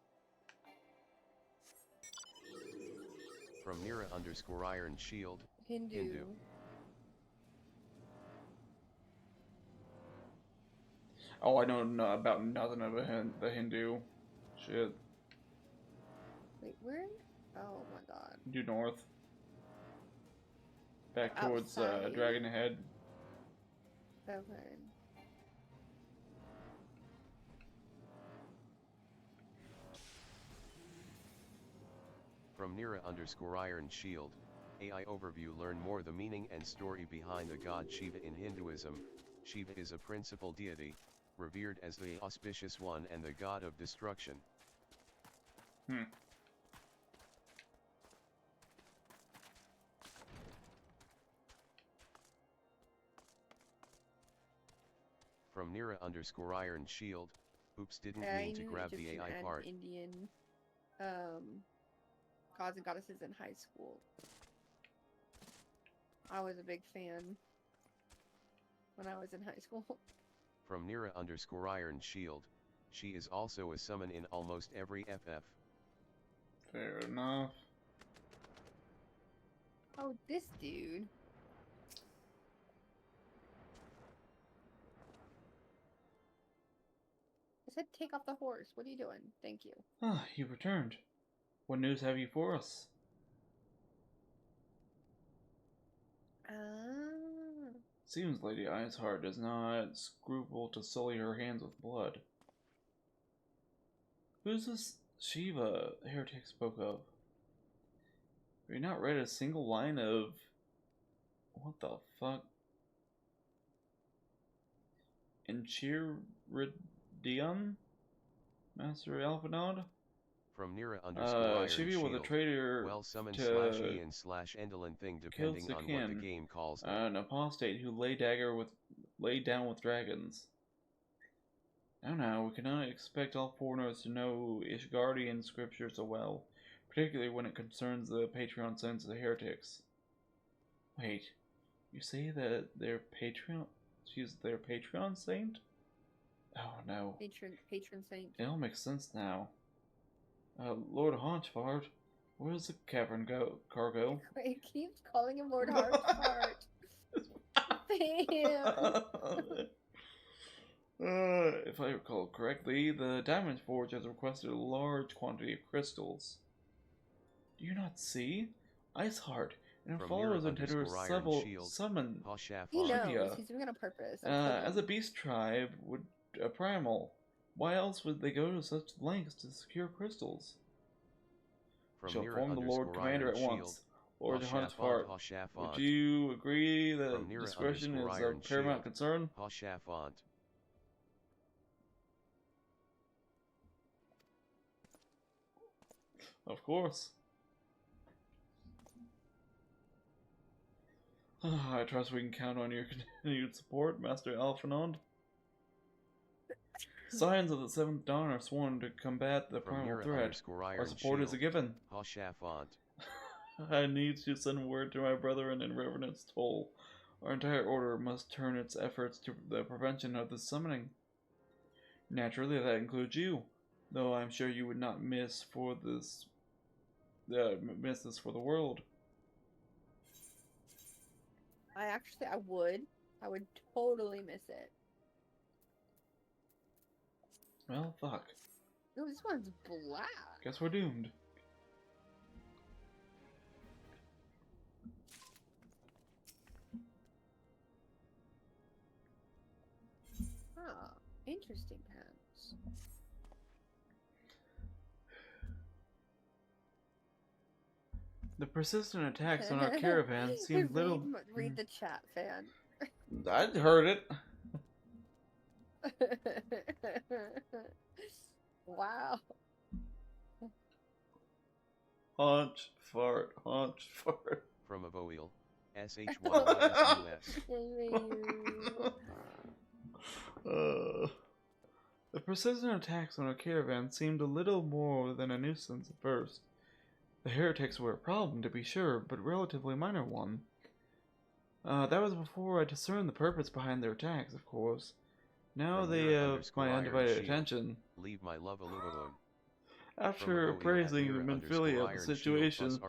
From Mira_Iron Shield. Hindu. Oh, I know about nothing of the Hindu shit. Wait, where? Oh my god. Due north. Back towards Outside. Dragon Head. Okay. From Nira_Iron Shield, AI overview. Learn more the meaning and story behind the god Shiva in Hinduism. Shiva is a principal deity, revered as the auspicious one and the god of destruction. From Nira_Iron Shield, oops, didn't I mean to knew grab the Egyptian AI and part. Indian gods and goddesses in high school. I was a big fan when I was in high school. From Nira_Iron Shield, she is also a summon in almost every FF. Fair enough. Oh, this dude. I said take off the horse. What are you doing? Thank you. Ah, you returned. What news have you for us? Ah. Seems Lady Iceheart does not scruple to sully her hands with blood. Who's this Shiva the heretic spoke of? Have you not read a single line of... What the fuck? Enchiridion? Master Alphinaud? From Nira_Iron Shiva Shield, was a traitor well summoned to /Ian/Endolin thing depending on what the Kil'jaeden, game calls it. an apostate who laid down with dragons. Now, we cannot expect all foreigners to know Ishgardian scripture so well, particularly when it concerns the Patreon sins of the heretics. Wait, you say that she's their Patreon saint? Oh no. Patron saint. It all makes sense now. Lord Haunchfart, where does the cavern cargo? It keeps calling him Lord Heartfart. Damn. If I recall correctly, the Diamond Forge has requested a large quantity of crystals. Do you not see? Iceheart and her From followers intend to Nira_Iron Shield, summon He knows. Shivya He's doing it on purpose. as a beast tribe would a primal. Why else would they go to such lengths to secure crystals? From Shall inform the Lord Commander at Shield, once. Lord Haunchfart, would Hoshafont, you agree that From discretion is Nira_Iron of paramount Shield, concern? Hoshafont. Of course. I trust we can count on your continued support, Master Alphinaud. Signs of the Seventh Dawn are sworn to combat the From primal threat. Our support is a given. Hoshafont. I need to send word to my brethren in Revenant's Toll. Our entire order must turn its efforts to the prevention of this summoning. Naturally, that includes you, though I'm sure you would not miss this for the world. I would. I would totally miss it. Well, fuck. No, this one's black. Guess we're doomed. Ah, interesting pants. The persistent attacks on our caravan seemed little... Read the chat, fan. I heard it. Wow. Haunch, fart, haunch, fart. From Avoil, SH1-US. The persistent attacks on our caravan seemed a little more than a nuisance at first. The heretics were a problem, to be sure, but a relatively minor one. That was before I discerned the purpose behind their attacks, of course. Now From they have my Nira_Iron undivided Shield, attention. Leave my love alone. After appraising the Minfilia of the situation,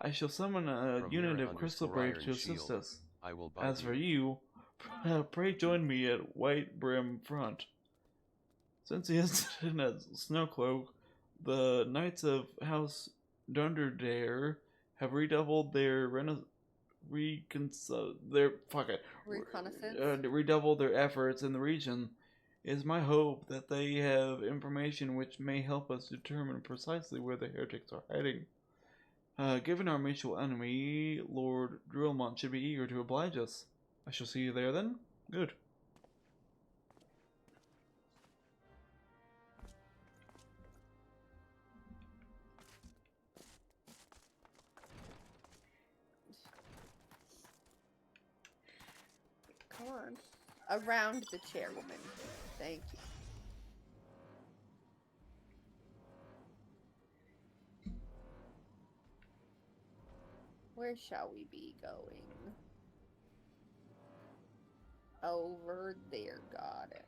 I shall summon a unit of Crystal Braves to assist us. I will bite As for you, pray join me at White Brim Front. Since the incident at Snowcloak, the Knights of House Dunderdare have redoubled their Reconnaissance? redouble their efforts in the region. It is my hope that they have information which may help us determine precisely where the heretics are hiding. Given our mutual enemy, Lord Drillmont should be eager to oblige us. I shall see you there then? Good. Come on. Around the chairwoman. Thank you. Where shall we be going? Over there, got it.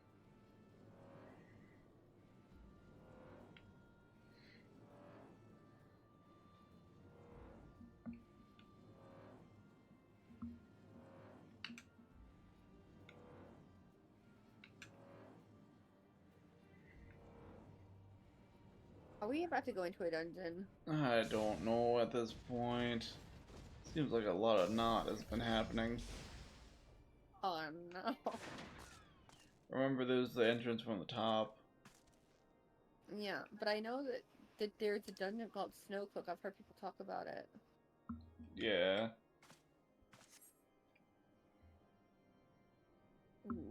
Are we about to go into a dungeon? I don't know at this point. Seems like a lot of naught has been happening. Oh no. Remember, there's the entrance from the top. Yeah, but I know that there's a dungeon called Snowcloak. I've heard people talk about it. Yeah.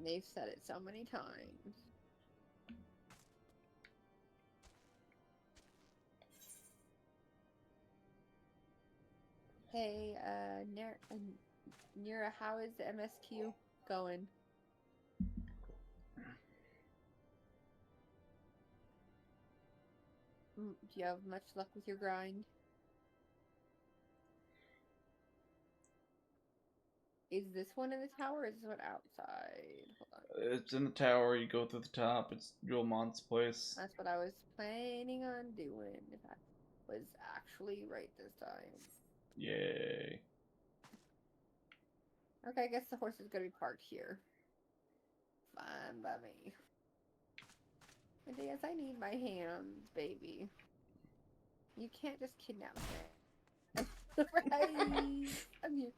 They've said it so many times. Hey, Nira, how is the MSQ going? Do you have much luck with your grind? Is this one in the tower or is this one outside? Hold on. It's in the tower, you go through the top, it's Drillmont's place. That's what I was planning on doing if I was actually right this time. Yay. Okay, I guess the horse is gonna be parked here. Fine by me. And yes, I need my hands, baby. You can't just kidnap me. Surprise! I'm here.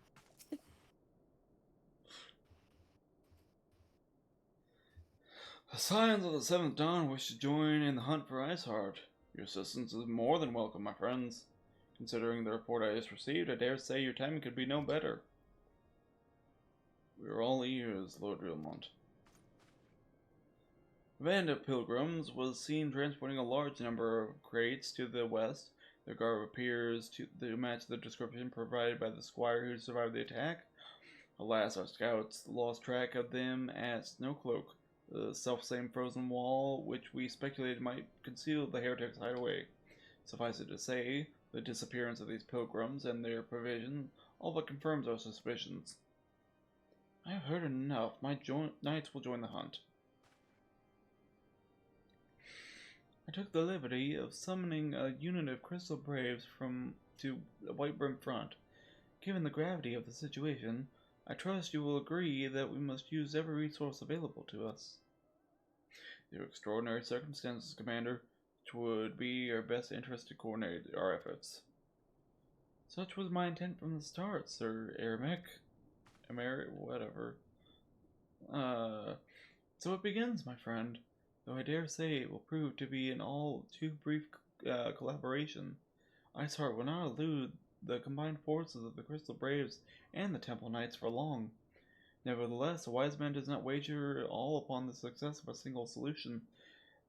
The Scions of the Seventh Dawn wish to join in the hunt for Iceheart. Your assistance is more than welcome, my friends. Considering the report I just received, I dare say your timing could be no better. We are all ears, Lord Drillmont. A band of pilgrims was seen transporting a large number of crates to the west. Their garb appears to match the description provided by the squire who survived the attack. Alas, our scouts lost track of them at Snowcloak, the self-same frozen wall which we speculated might conceal the heretics' hideaway. Suffice it to say, the disappearance of these pilgrims and their provision all but confirms our suspicions. I have heard enough. My knights will join the hunt. I took the liberty of summoning a unit of Crystal Braves to the Whitebrim front. Given the gravity of the situation, I trust you will agree that we must use every resource available to us. There are extraordinary circumstances, Commander, which would be our best interest to coordinate our efforts. Such was my intent from the start, Sir Emeric, whatever. So it begins, my friend, though I dare say it will prove to be an all too brief collaboration. Iceheart will not elude the combined forces of the Crystal Braves and the Temple Knights for long. Nevertheless, a wise man does not wager all upon the success of a single solution.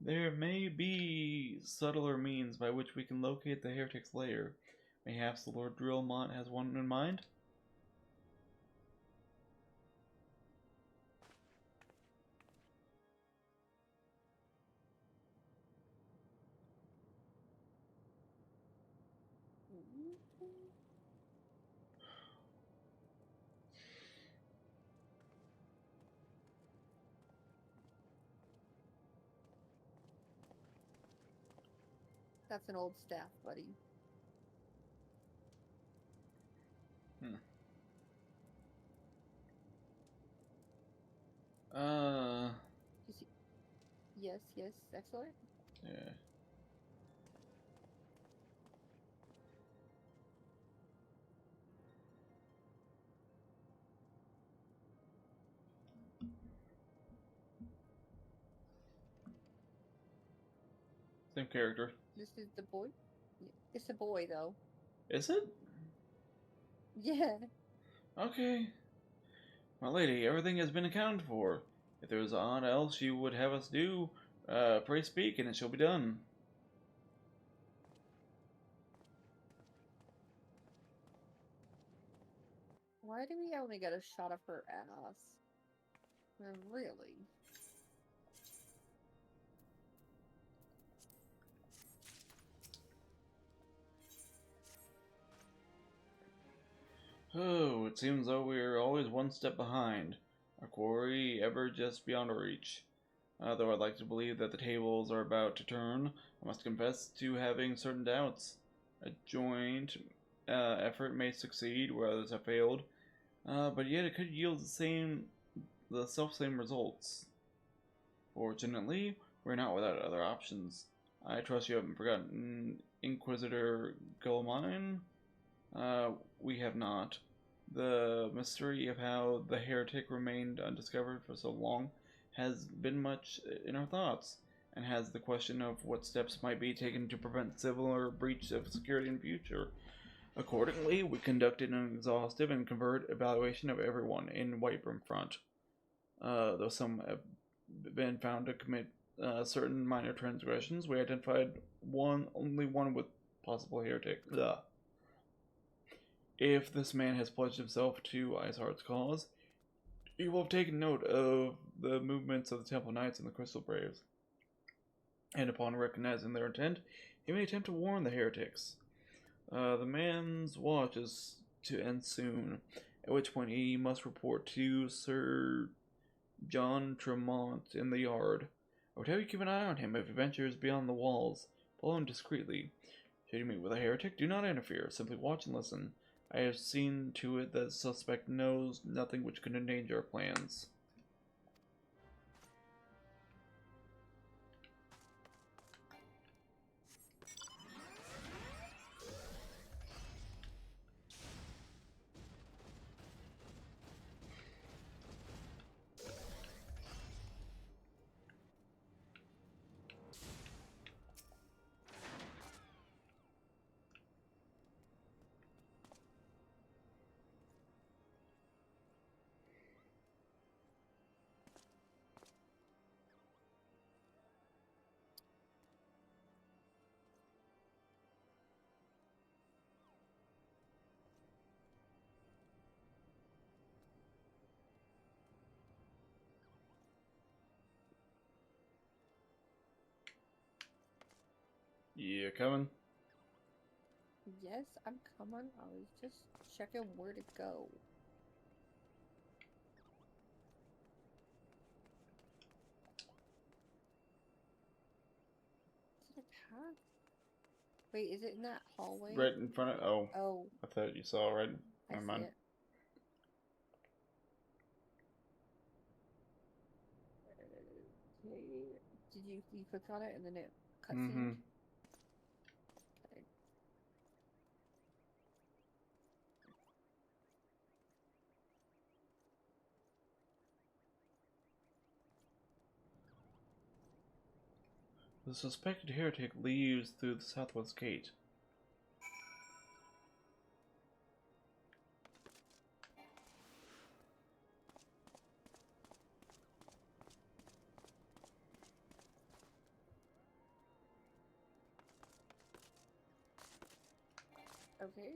There may be subtler means by which we can locate the heretic's lair. Mayhaps the Lord Drillmont has one in mind? That's an old staff, buddy. Yes, yes, excellent. Yeah. Same character. This is the boy? It's a boy, though. Is it? Yeah. Okay. My lady, everything has been accounted for. If there is aught else you would have us do, pray speak, and it shall be done. Why do we only get a shot of her ass? Really? Oh, it seems though we are always one step behind. Our quarry ever just beyond our reach. Though I'd like to believe that the tables are about to turn, I must confess to having certain doubts. A joint effort may succeed where others have failed, but yet it could yield the self-same results. Fortunately, we're not without other options. I trust you haven't forgotten Inquisitor Guillemine? We have not. The mystery of how the heretic remained undiscovered for so long has been much in our thoughts, and has the question of what steps might be taken to prevent similar breach of security in future. Accordingly, we conducted an exhaustive and covert evaluation of everyone in Whitebrim Front. Though some have been found to commit certain minor transgressions, we identified only one with possible heretic. Ugh. If this man has pledged himself to Iceheart's cause, he will have taken note of the movements of the Temple Knights and the Crystal Braves, and upon recognizing their intent, he may attempt to warn the heretics. The man's watch is to end soon, at which point he must report to Sir John Tremont in the yard. I would have you keep an eye on him if he ventures beyond the walls. Follow him discreetly. Should you meet with a heretic, do not interfere. Simply watch and listen. I have seen to it that the suspect knows nothing which could endanger our plans. You coming? Yes, I'm coming. I was just checking where to go. Is it a path? Wait, is it in that hallway? Right in front of... Oh. Oh. I thought you saw right. I Never see mind. it. Okay. Did you click on it and then it cutscene? Mm-hmm. Okay. The suspected heretic leaves through the southwest gate. Okay.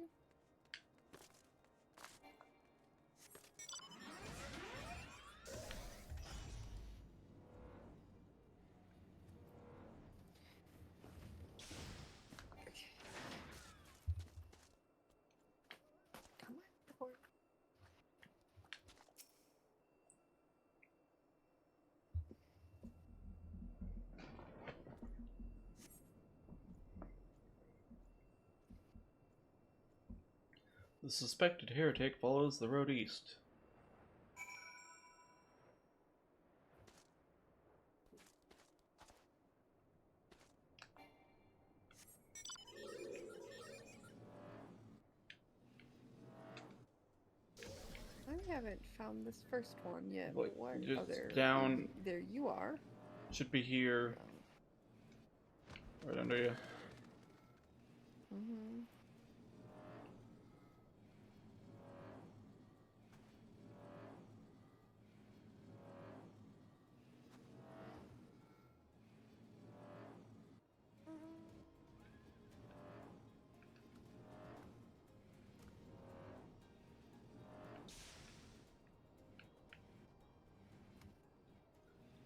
Come on, door. The suspected heretic follows the road east. I haven't found this first one yet. Like, What just other? down- There you are. Should be here. Right under you. Mm-hmm.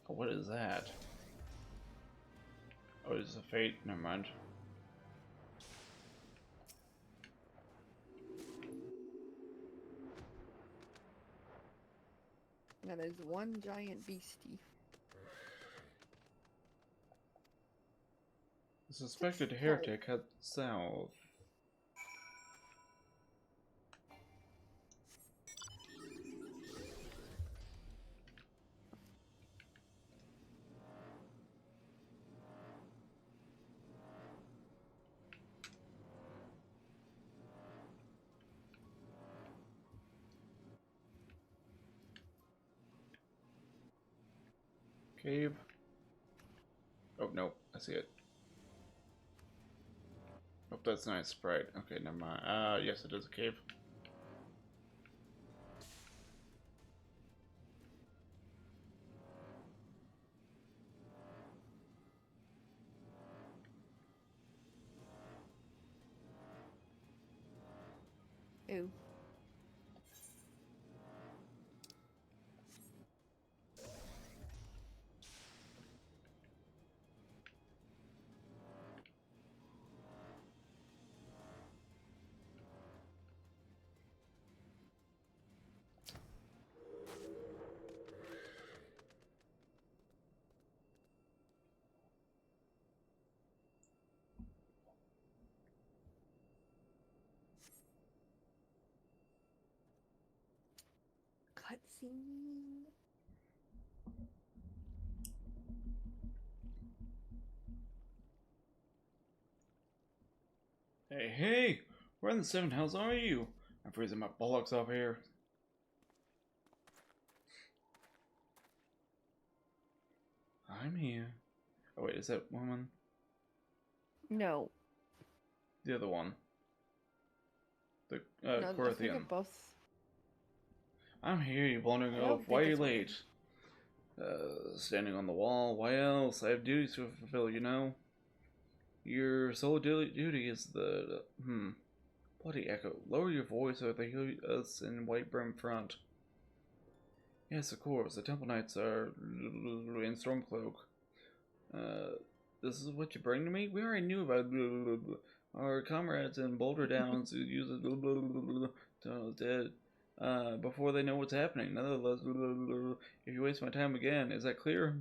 Oh, what is that? Oh, it's a fate. Never mind. That is one giant beastie. The suspected heretic head south. Cave. Oh, no. I see it. Oh, that's not a sprite. Okay, never mind. Yes, it is a cave. Ew. Cutscene. Hey, hey! Where in the seven hells are you? I'm freezing my bullocks up here. I'm here. Oh wait, is that woman? No. The other one. The No, I think they're Corinthian. both. I'm here, you wandering I don't elf. think Why are you it's women. late? Standing on the wall. Why else? I have duties to fulfill, you know. Your sole duty is the bloody echo. Lower your voice, or they hear us in white brim front. Yes, of course. The Temple Knights are in Stormcloak. This is what you bring to me? We already knew about our comrades in Boulder Downs who use it dead before they know what's happening. Nonetheless, if you waste my time again, is that clear?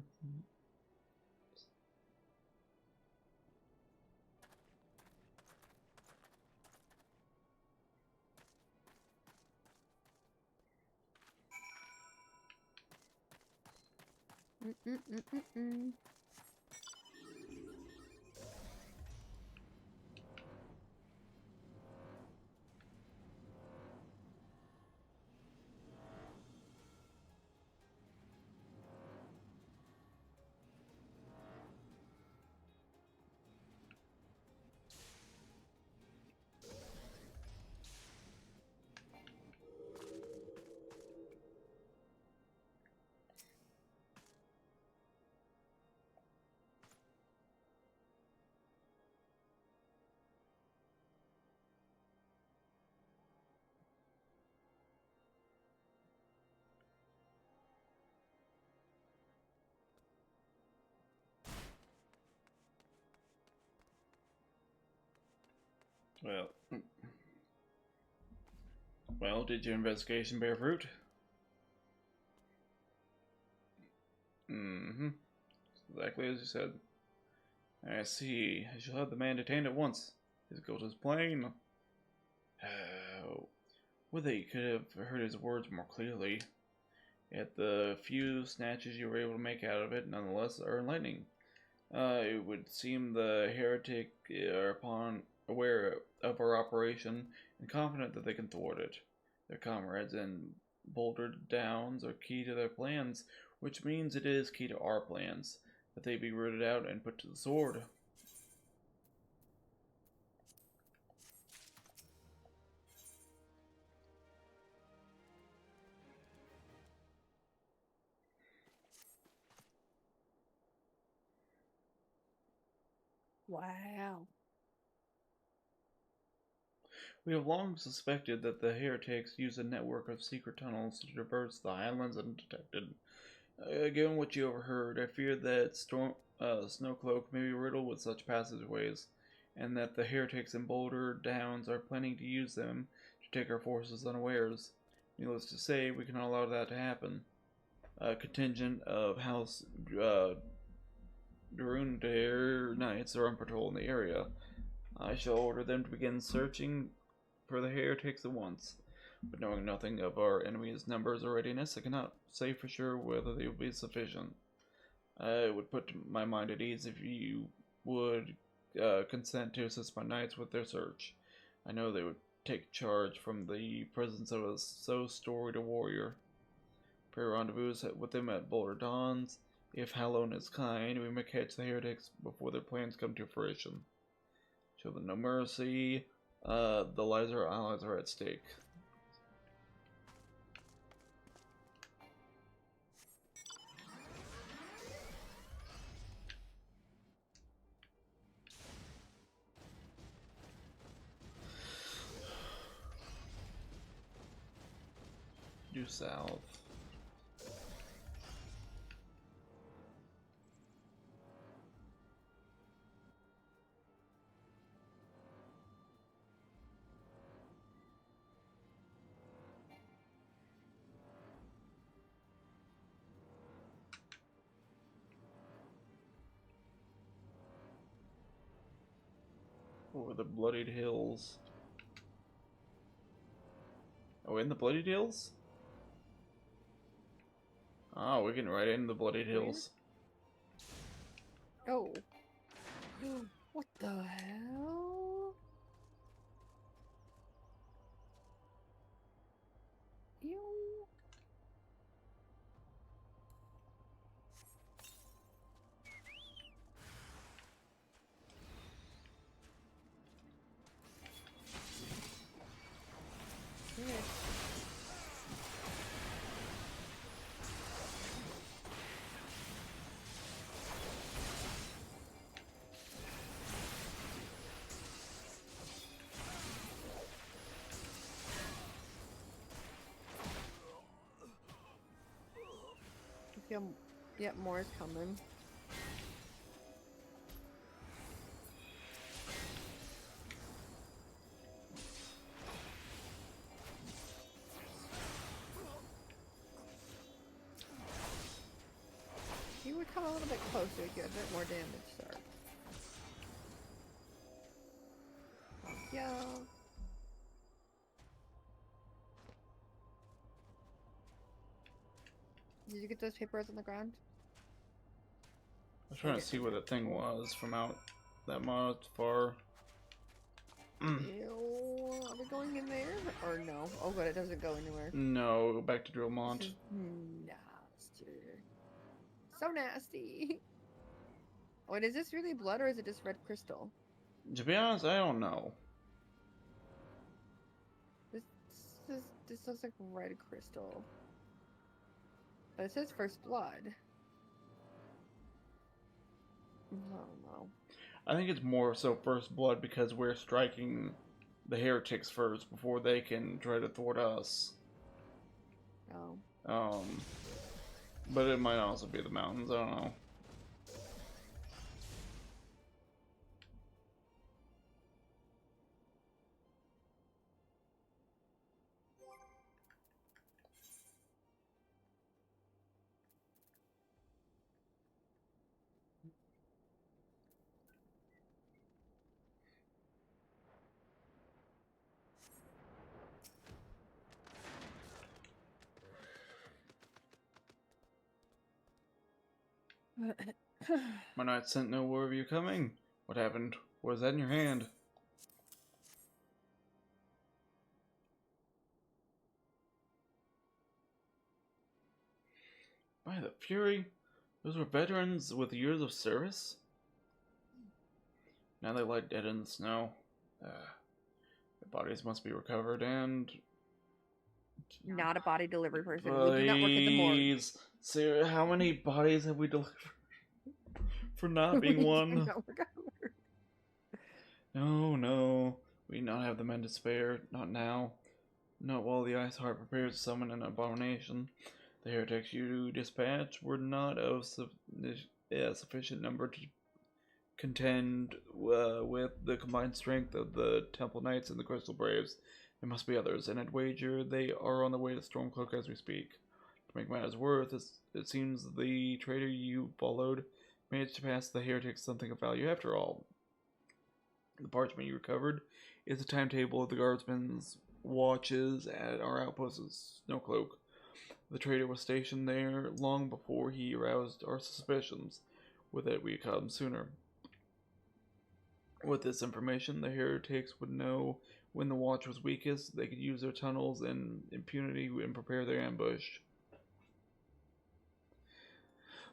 Mm-mm-mm-mm-mm. Well, did your investigation bear fruit? Mm-hmm. Exactly as you said. I see. I shall have the man detained at once. His guilt is plain. Would that you could have heard his words more clearly. Yet the few snatches you were able to make out of it, nonetheless, are enlightening. It would seem the heretic are aware of our operation and confident that they can thwart it. Their comrades in Boulder Downs are key to their plans, which means it is key to our plans that they be rooted out and put to the sword. Wow. We have long suspected that the heretics use a network of secret tunnels to traverse the highlands undetected. Given what you overheard, I fear that Snowcloak may be riddled with such passageways, and that the heretics in Boulder Downs are planning to use them to take our forces unawares. Needless to say, we cannot allow that to happen. A contingent of House Durundare Knights are on patrol in the area. I shall order them to begin searching for the heretics at once. But knowing nothing of our enemy's numbers or readiness, I cannot say for sure whether they will be sufficient. I would put my mind at ease if you would consent to assist my knights with their search. I know they would take charge from the presence of a so storied a warrior. Pray rendezvous with them at Boulder Dawns. If Hallown is kind, we may catch the heretics before their plans come to fruition. Show them no mercy. The lives of our allies are at stake. Due south. Over the Bloodied Hills. Oh, in the Bloodied Hills? Oh, we're getting right into the Bloodied Hills. Oh. What the hell? Ew. Yep, more is coming. You would come a little bit closer to get a bit more damage, sir. Yeah. Did you get those papers on the ground? I was trying to see where the thing was from out that much far. Ew. Are we going in there? Or no? Oh god, it doesn't go anywhere. No, go back to Drillmont. This is nasty. So nasty. Wait, is this really blood or is it just red crystal? To be honest, I don't know. This looks like red crystal. But it says first blood. I don't know. I think it's more so first blood because we're striking the heretics first before they can try to thwart us. Oh. But it might also be the mountains, I don't know. My knight sent no word of you coming. What happened? What is that in your hand? By the Fury, those were veterans with years of service? Now they lie dead in the snow. Their bodies must be recovered and... Not a body delivery person. We do not work at the morgue. Please, Sarah, how many bodies have we delivered for not being We do one? not work at the morgue. No, no. We do not have the men to spare. Not now. Not while the Ice Heart prepares to summon an abomination. The heretics you dispatched were not of sufficient number to contend with the combined strength of the Temple Knights and the Crystal Braves. There must be others, and I'd wager they are on the way to Stormcloak as we speak. To make matters worse, it seems the trader you followed managed to pass the heretics something of value after all. The parchment you recovered is the timetable of the guardsmen's watches at our outpost of Snowcloak. The trader was stationed there long before he aroused our suspicions. With it, we caught him sooner. With this information, the heretics would know when the watch was weakest. They could use their tunnels and impunity and prepare their ambush.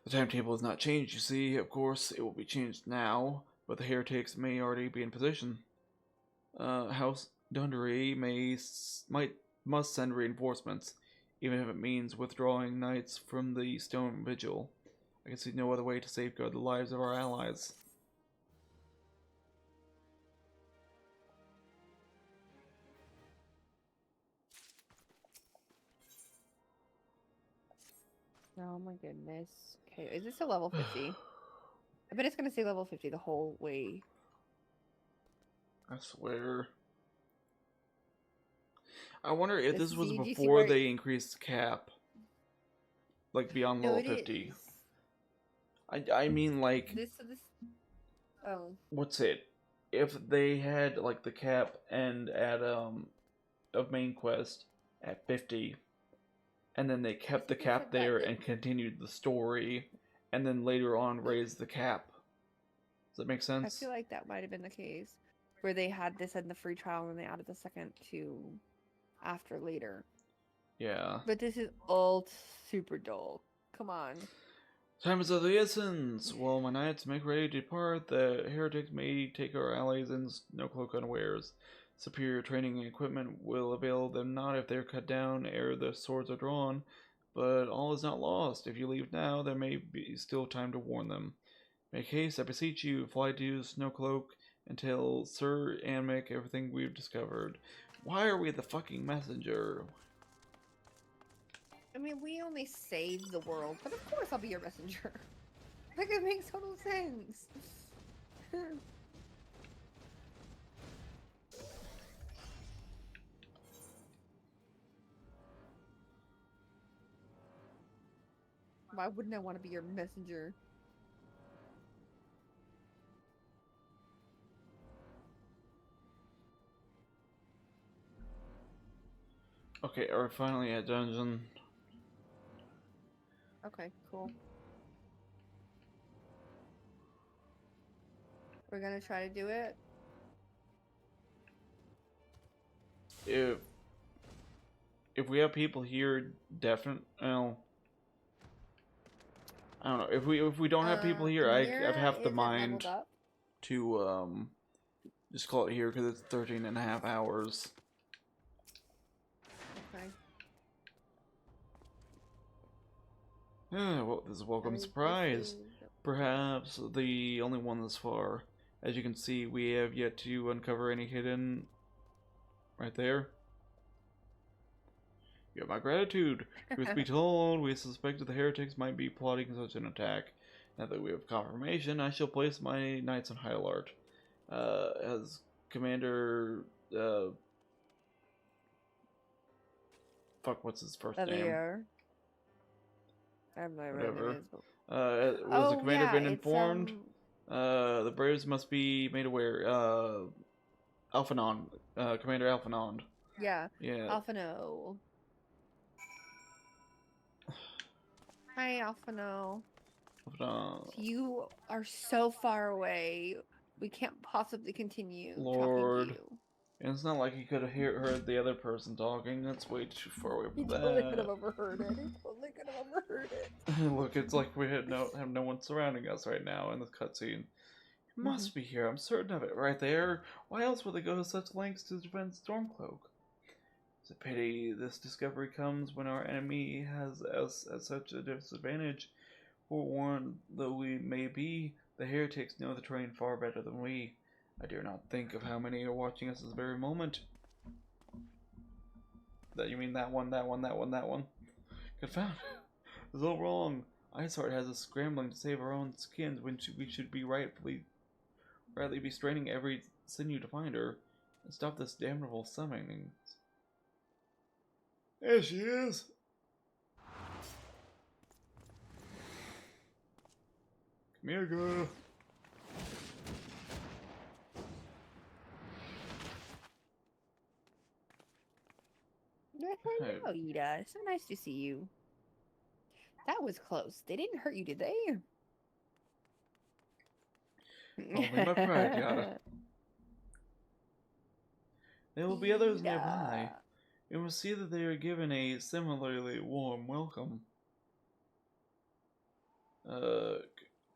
The timetable has not changed, you see. Of course, it will be changed now, but the heretics may already be in position. House Dundery must send reinforcements, even if it means withdrawing knights from the Stone Vigil. I can see no other way to safeguard the lives of our allies. Oh my goodness. Okay, is this a level 50? I bet it's gonna say level 50 the whole way. I swear. I wonder if this was See, do you see before where they increased cap. Like beyond No, level it 50. is. I mean like This. Oh. what's it? If they had like the cap and at of main quest at 50, and then they kept the think they cap said that there they- and continued the story, and then later on raised the cap. Does that make I sense? feel like that might have been the case. Where they had this in the free trial and they added the second to after later. Yeah. But this is all super dull. Come on. Time is of the essence. While my knights make ready to depart, the heretics may take our allies in Snowcloak unawares. Superior training and equipment will avail them not if they are cut down ere the swords are drawn, but all is not lost. If you leave now, there may be still time to warn them. Make haste, I beseech you, fly to Snowcloak and tell Sir Anmic everything we've discovered. Why are we the fucking messenger? I mean, we only saved the world, but of course I'll be your messenger. Like, it makes total sense. Why wouldn't I want to be your messenger? Okay, are we finally at dungeon? Okay, cool. We're gonna try to do it. If we have people here, definitely. Well, I don't know. If we don't have people here, I have the isn't mind leveled up. to just call it here because it's 13 and a half hours. Okay. Yeah, well, this is a welcome surprise. Perhaps the only one thus far. As you can see, we have yet to uncover any hidden... Right there. You have my gratitude. Truth be told, we suspected the heretics might be plotting such an attack. Now that we have confirmation, I shall place my knights on high alert. As Commander... Fuck, what's his first name? Elier. I have no idea what Whatever. it is. But... Was the commander been it's, informed? The Braves must be made aware. Alphanon. Commander Alphanon. Yeah. Yeah. Alphano. Hi, Alphano. Alphanon. You are so far away. We can't possibly continue Lord. talking to you. And it's not like he could have heard the other person talking. That's way too far away He from totally could have that. overheard it. He totally could have overheard it. Look, it's like we have no one surrounding us right now in this cutscene. It must be here. I'm certain of it. Right there. Why else would they go to such lengths to defend Stormcloak? It's a pity this discovery comes when our enemy has us at such a disadvantage. Forewarned though we may be, the heretics know the terrain far better than we. I dare not think of how many are watching us at this very moment. That you mean that one, that one, that one, that one? Confound. It's all wrong. Iceheart has us scrambling to save our own skins when we should be rightly be straining every sinew to find her and stop this damnable summoning. There she is. Come here, girl. Hello, Ida. So nice to see you. That was close. They didn't hurt you, did they? Only my pride, Yada. There will be others nearby. Ida. You will see that they are given a similarly warm welcome. Commander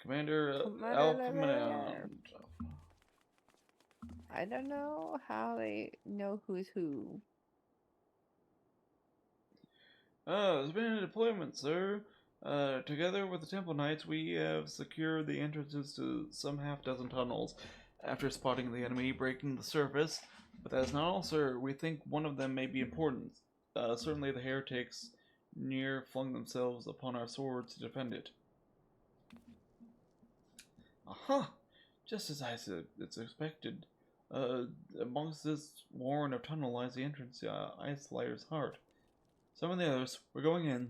Commander Alphamon. I don't know how they know who's who. There's been a deployment, sir. Together with the Temple Knights, we have secured the entrances to some half-dozen tunnels after spotting the enemy breaking the surface. But that is not all, sir. We think one of them may be important. Certainly the heretics near flung themselves upon our swords to defend it. Aha! Just as I expected. Amongst this warren of tunnel lies the entrance to Ice Slayer's heart. Summon the others. We're going in.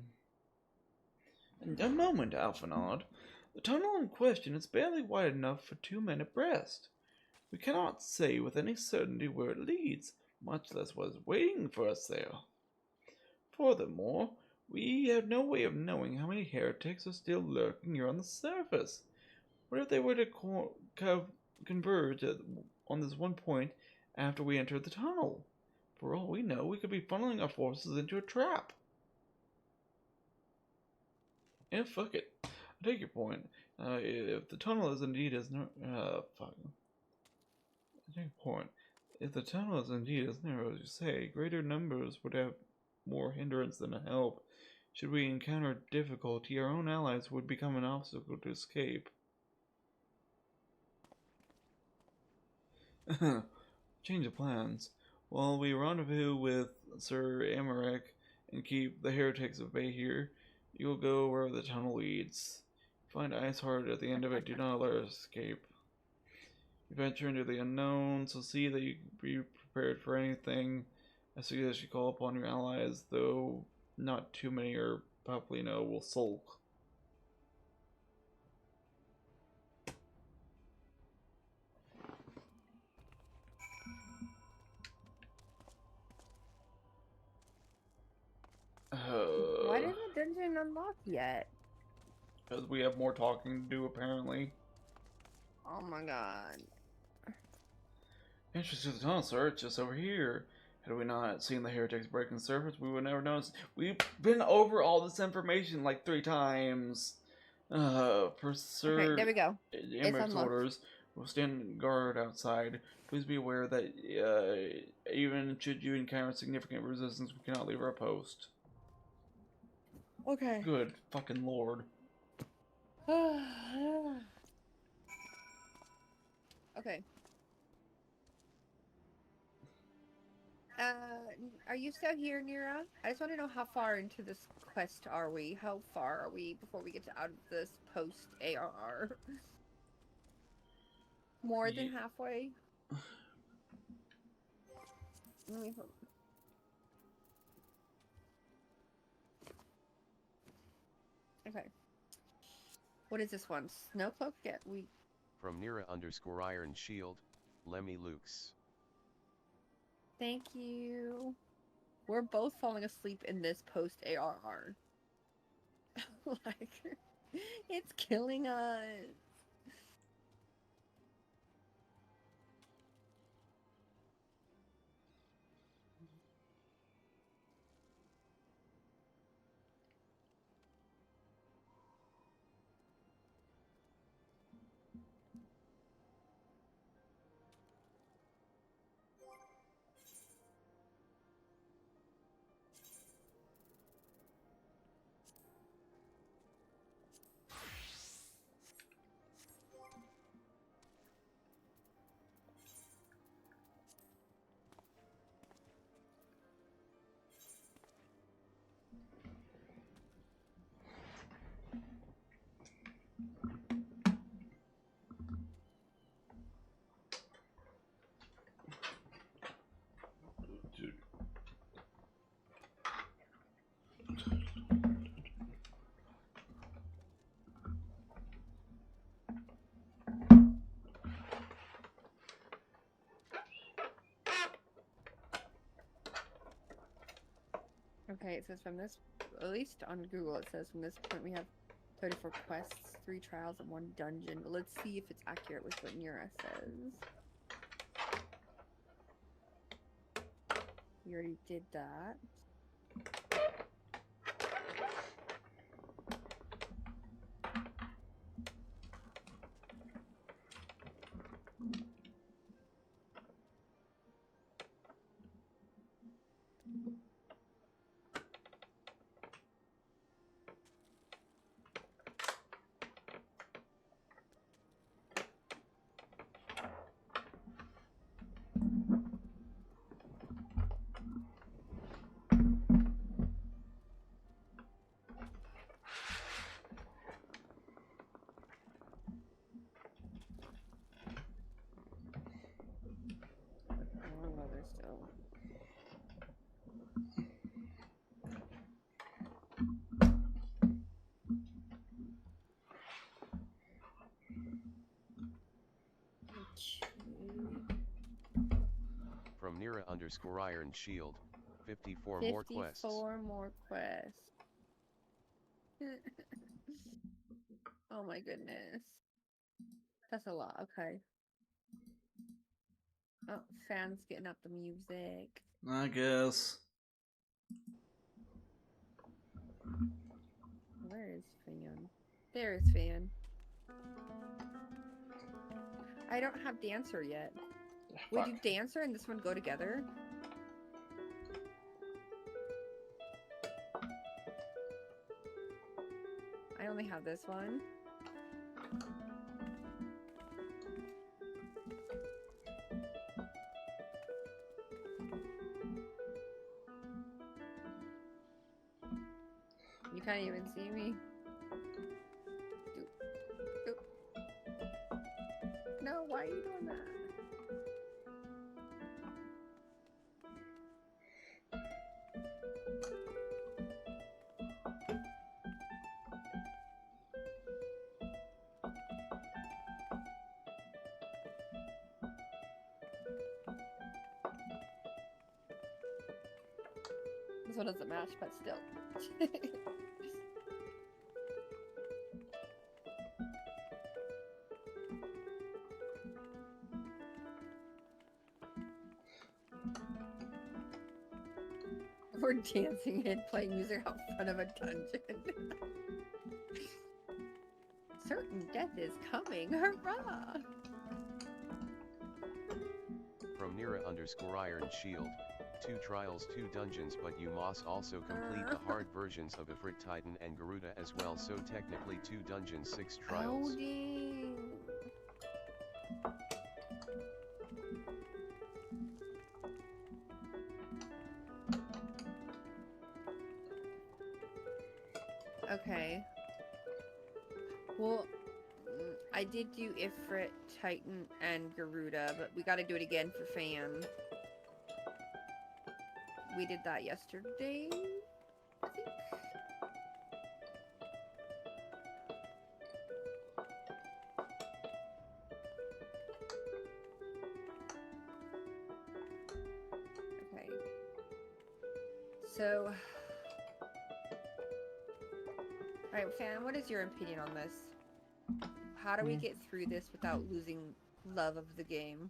A moment, Alphanod. The tunnel in question is barely wide enough for 2 men abreast. We cannot say with any certainty where it leads, much less what is waiting for us there. Furthermore, we have no way of knowing how many heretics are still lurking here on the surface. What if they were to converge on this one point after we enter the tunnel? For all we know, we could be funneling our forces into a trap. Yeah, fuck it. I take your point. If the tunnel is indeed as fuck. I take your point. If the tunnel is indeed as narrow as you say, greater numbers would have more hindrance than a help. Should we encounter difficulty, our own allies would become an obstacle to escape. Change of plans. While we rendezvous with Sir Amalric and keep the heretics at bay here, you will go wherever the tunnel leads. Find Iceheart at the end of it. Do not let her escape. You venture into the unknown, so see that you be prepared for anything. I suggest you call upon your allies, though not too many or probably no will sulk. Why didn't the dungeon unlock yet? Because we have more talking to do, apparently. Oh my god. Entrance to the tunnel, sir. It's just over here. Had we not seen the heretics breaking the surface, we would never notice. We've been over all this information like 3 times. Per Sir Okay, there we go. Amalric's orders, we'll stand guard outside. Please be aware that even should you encounter significant resistance, we cannot leave our post. Okay. Good fucking lord. Okay. Are you still here, Nira? I just want to know how far into this quest are we? How far are we before we get out of this post ARR? More than halfway? Let me hold. Okay. What is this one? Snowcloak? Yeah, we... From Nira_Iron Shield, Lemmy Lukes. Thank you. We're both falling asleep in this post ARR. Like, it's killing us. Okay, it says from this, at least on Google, it says from this point we have 34 quests, 3 trials, and 1 dungeon. But let's see if it's accurate with what Nira says. We already did that. From Nira_Iron Shield, 54 more quests. 54 more quests. Oh my goodness. That's a lot, okay. Oh, fans getting up the music. I guess. Where is Fan? There is Fan. I don't have Dancer yet. Would you Dancer and this one go together? I only have this one. You can't even see me. No, why are you doing that? This one doesn't match, but still. We're dancing and playing music out front of a dungeon. Certain death is coming, hurrah! From Nira_Iron Shield, 2 trials 2 dungeons, but you must also complete the hard versions of Ifrit Titan and Garuda as well, so technically 2 dungeons 6 trials. Oh, dang. Okay. Well, I did do Ifrit, Titan, and Garuda, but we gotta do it again for Fan. We did that yesterday, I think. Okay. So... Alright, Fan, what is your opinion on this? How do we get through this without losing love of the game?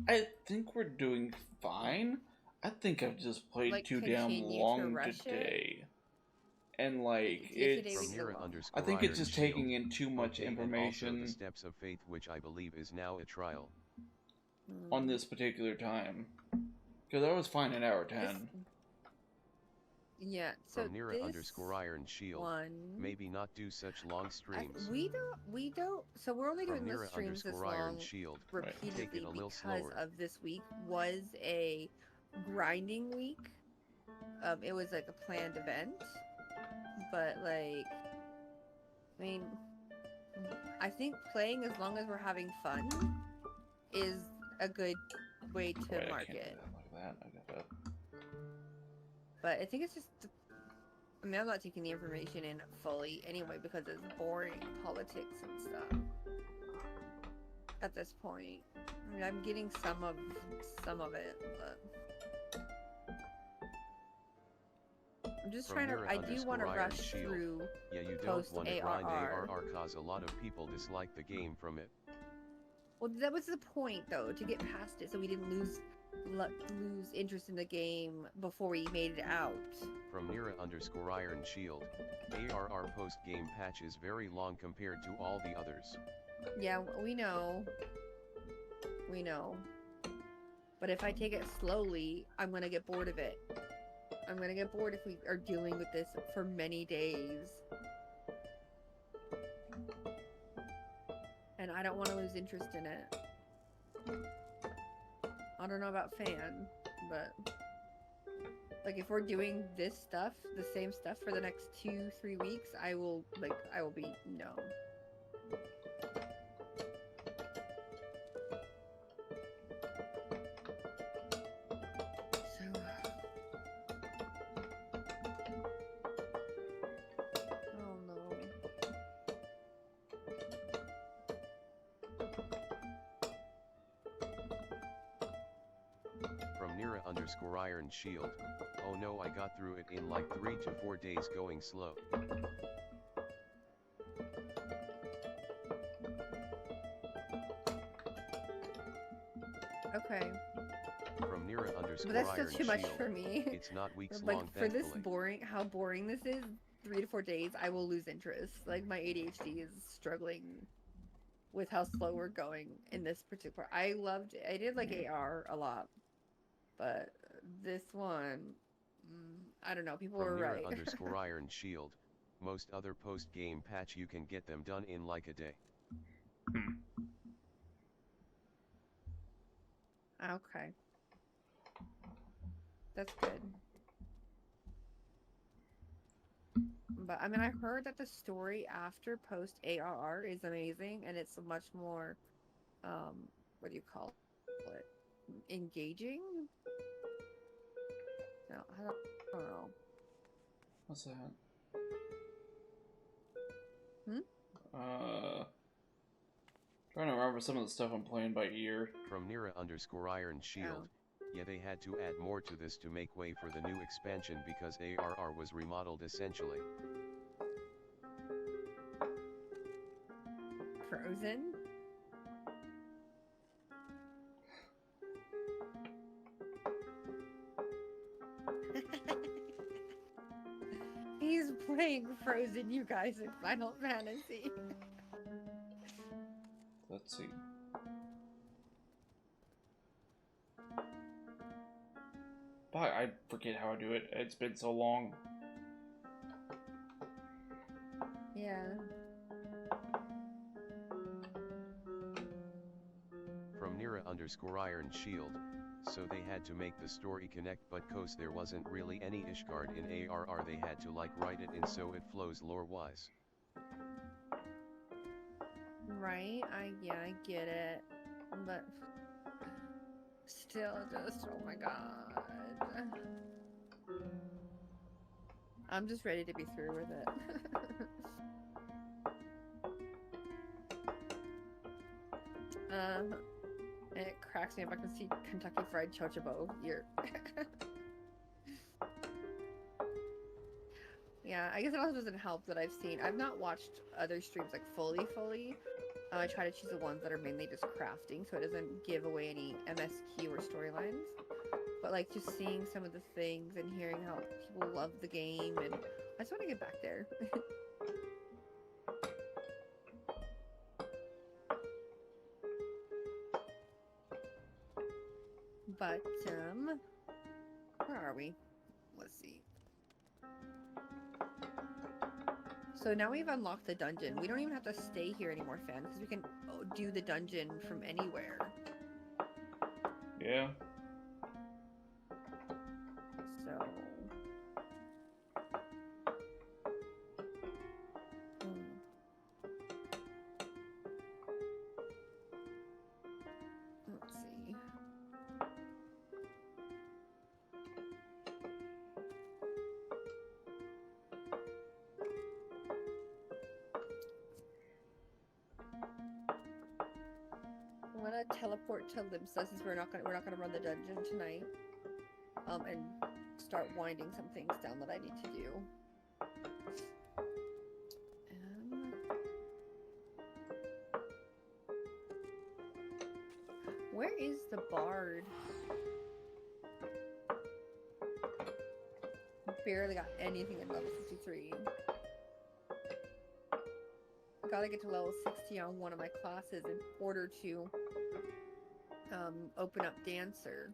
I think we're doing fine. I think I've just played Like, too damn continue to long rush today. And like, Yesterday it's... we did a lot. I think it's just Shield, taking in too much and also information the Steps of Faith, which I believe is now a trial. on this particular time. Because I was fine at hour 10. Yeah, so From Nira_Iron Shield, one... maybe not do such long streams. We don't, so we're only doing From the streams this Nira_Iron long Shield, repeatedly take it a little because slower. of this week was a grinding week. It was like a planned event, but like, I mean, I think playing as long as we're having fun is a good way to Wait, I mark can't do it. that like that. I got that. But I think it's just, I mean, I'm not taking the information in fully anyway because it's boring politics and stuff at this point. I mean, I'm getting some of it, but I'm just From trying to. Mira I do want to _Iron rush Shield. through. Yeah, you don't Post want to grind ARR. ARR cause a lot of people dislike the game from it. Well, that was the point, though, to get past it, so we didn't lose interest in the game before we made it out. From Mira _Iron Shield, ARR post-game patch is very long compared to all the others. Yeah, we know. We know. But if I take it slowly, I'm gonna get bored of it. I'm gonna get bored if we are dealing with this for many days. And I don't want to lose interest in it. I don't know about fan, but like if we're doing this stuff, the same stuff for the next 2-3 weeks, I will be no. So oh no. From Nira _Iron Shield, oh no, I got through it in like 3 to 4 days going slow. Okay. From Nira But that's still _Iron too much Shield, for me. it's not weeks Like long, for this thankfully. how boring this is, 3 to 4 days, I will lose interest. Like my ADHD is struggling with how slow we're going in this particular. I did like AR a lot, but this one, I don't know. People From were Nira right. _Iron Shield, most other post-game patch you can get them done in like a day. Okay, that's good. But I mean, I heard that the story after post ARR is amazing, and it's much more, what do you call it? Engaging? No, I don't know. What's that? Hmm? Trying to remember some of the stuff I'm playing by ear. From Nira _Iron Shield, yeah, they had to add more to this to make way for the new expansion because ARR was remodeled essentially. Frozen? He's playing Frozen, you guys, in Final Fantasy. Let's see. Fuck, I forget how I do it. It's been so long. Yeah. From Nira _Iron Shield, so they had to make the story connect, but cause there wasn't really any Ishgard in ARR, they had to like write it in so it flows lore-wise. Right? I get it. But still just, oh my god. I'm just ready to be through with it. It cracks me up. I can see Kentucky Fried Chocobo here. Yeah, I guess it also doesn't help that I've not watched other streams like fully. I try to choose the ones that are mainly just crafting, so it doesn't give away any MSQ or storylines. But like just seeing some of the things and hearing how people love the game, and I just want to get back there. But where are we? Let's see. So now we've unlocked the dungeon. We don't even have to stay here anymore, fam, because we can do the dungeon from anywhere. Yeah. So... Let's see. I'm gonna teleport to Limsa since we're not gonna run the dungeon tonight. And start winding some things down that I need to do. Where is the bard? Barely got anything at level 53. I gotta get to level 60 on one of my classes in order to open up Dancer.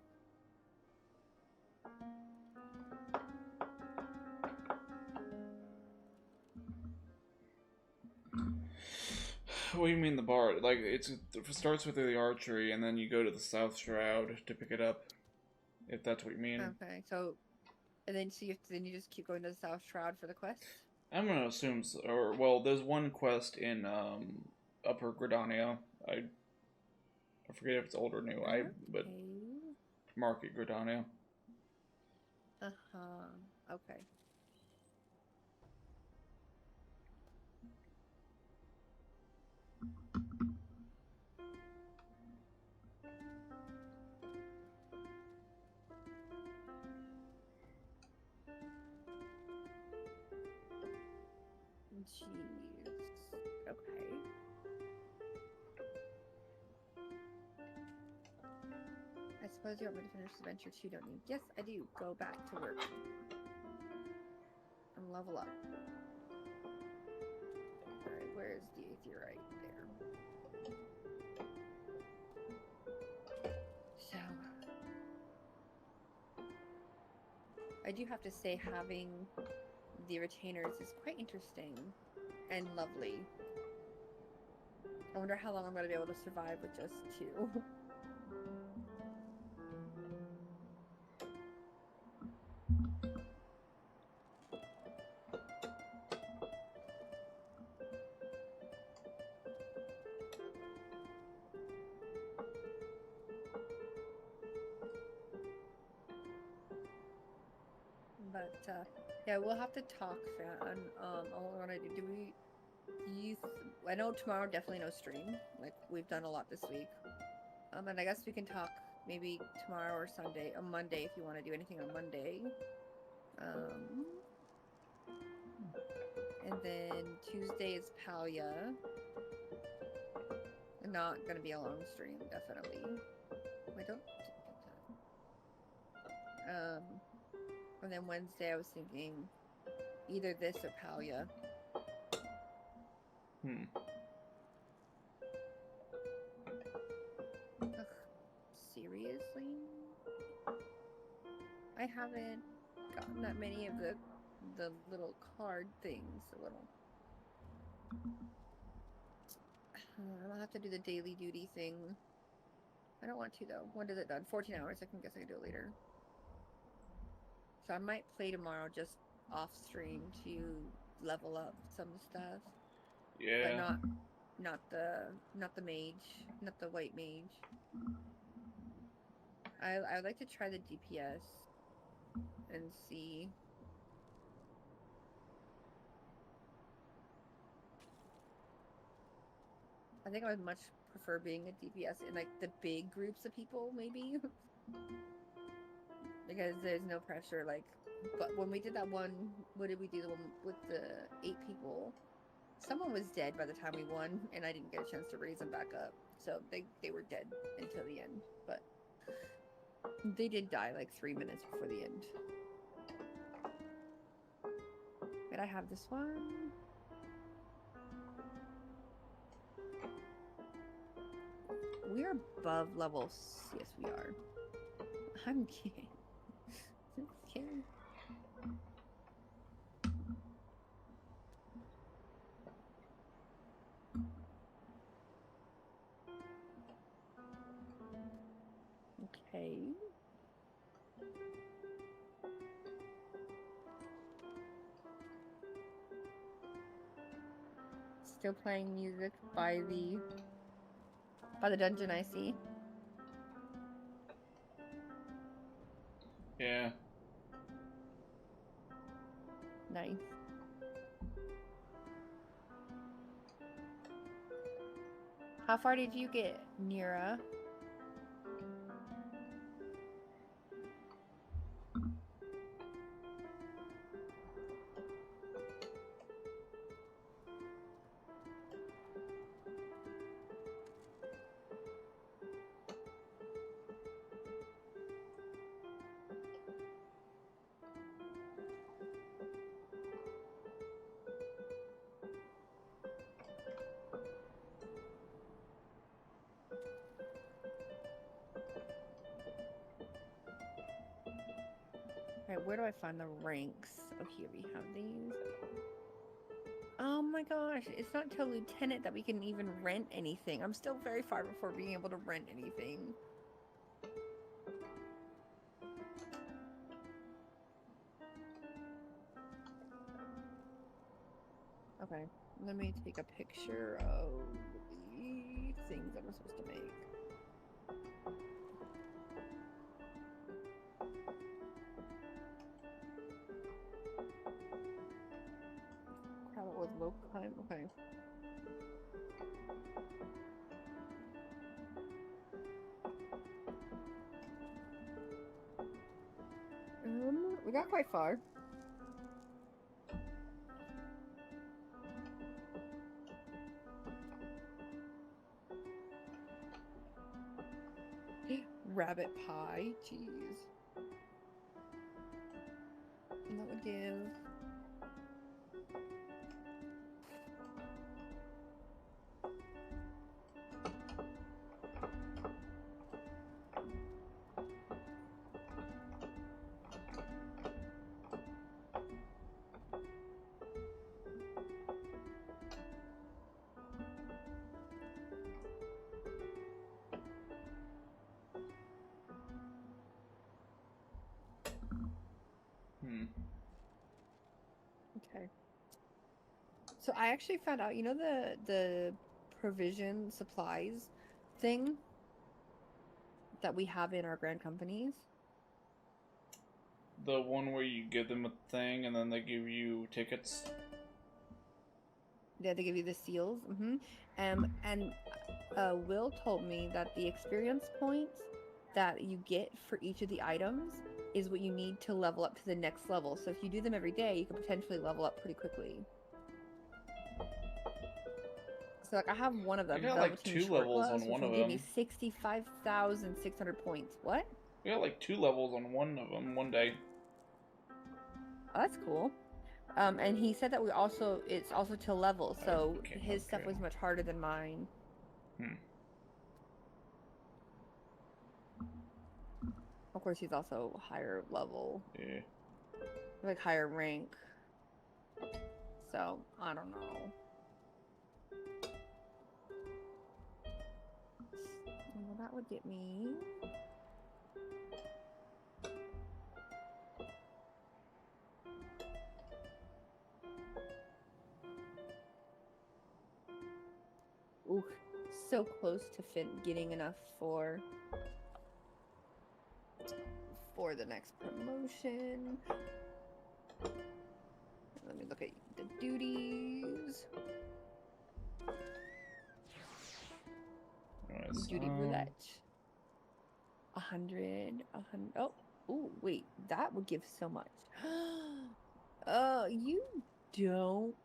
What do you mean the bar? Like, it starts with the archery, and then you go to the South Shroud to pick it up. If that's what you mean. Okay, so, and then so then you just keep going to the South Shroud for the quest? I'm gonna assume, or well, there's one quest in Upper Gridania. I forget if it's old or new. But Market Gridania. Okay. Jeez. Okay. I suppose you want me to finish Adventure 2, don't you? Yes, I do. Go back to work. And level up. Alright, where's the Aetheryte? There. So... I do have to say having the retainers is quite interesting and lovely. I wonder how long I'm going to be able to survive with just 2. But, yeah, we'll have to talk, Fan. All I want to do, I know tomorrow definitely no stream. Like, we've done a lot this week. And I guess we can talk maybe tomorrow or Sunday, or Monday if you want to do anything on Monday. And then Tuesday is Palia. Not gonna be a long stream, definitely. Wait, don't. And then Wednesday I was thinking either this or Palia. Ugh, seriously? I haven't gotten that many of the little card things. I'll have to do the daily duty thing. I don't want to though. When is it done? 14 hours. I guess I can do it later. So I might play tomorrow just off stream to level up some stuff. Yeah. But not the mage, not the white mage. I would like to try the DPS and see. I think I would much prefer being a DPS in like the big groups of people, maybe. Because there's no pressure, like, but when we did that one, what did we do, the one with the 8 people? Someone was dead by the time we won, and I didn't get a chance to raise them back up. So they were dead until the end, but they did die like 3 minutes before the end. But I have this one. We're above level, yes we are. I'm kidding. Okay. Okay. Still playing music by the dungeon, I see. Yeah. Nice. How far did you get, Nira? Alright, where do I find the ranks? Oh, here we have these. Oh my gosh, it's not till lieutenant that we can even rent anything. I'm still very far before being able to rent anything. Okay, let me take a picture of the things that we're supposed to make. Crap, it was low climb. Okay. We got quite far. Rabbit pie, jeez. And that would give. Okay. So I actually found out, you know the provision supplies thing that we have in our grand companies? The one where you give them a thing and then they give you tickets. Yeah, they give you the seals. And Will told me that the experience points that you get for each of the items is what you need to level up to the next level. So if you do them every day, you could potentially level up pretty quickly. So like I have one of them. I got like Velveteen 2 Short levels Gloves, on which one will of give me them. 65,600 points. What? We got like 2 levels on one of them one day. Oh, that's cool. And he said that it's also to level, so Okay, his stuff okay. was much harder than mine. Of course, he's also higher level. Yeah. Like higher rank. So, I don't know. Well, that would get me... Ooh, so close to getting enough for the next promotion. Let me look at the duties. Anyways, Duty roulette. 100. Oh, ooh, wait, that would give so much. You don't.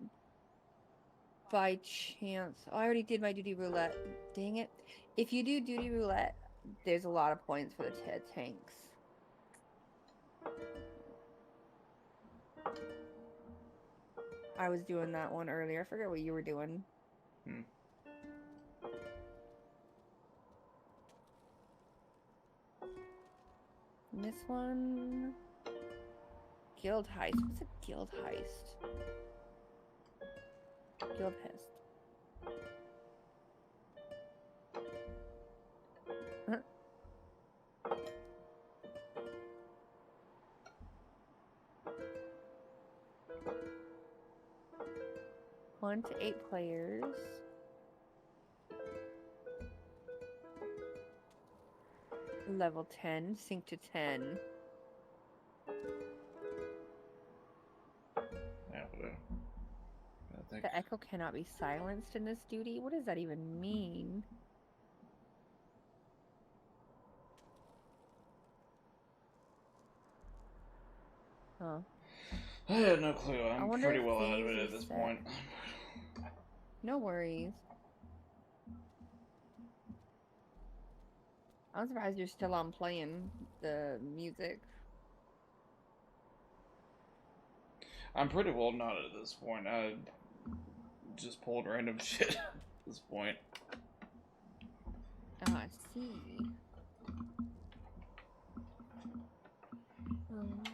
By chance. Oh, I already did my duty roulette. Dang it. If you do duty roulette, there's a lot of points for the tanks. I was doing that one earlier. I forget what you were doing. This one... Guild heist. What's a guild heist? Guild heist. Huh? 1 to 8 players. Level 10, sync to 10. Yeah, whatever. I think... The echo cannot be silenced in this duty? What does that even mean? Huh. I have no clue. I I'm wonder pretty if well out of these it are at this set. point. No worries. I'm surprised you're still on playing the music. I'm pretty well not at this point. I just pulled random shit at this point. Oh, I see. Alright.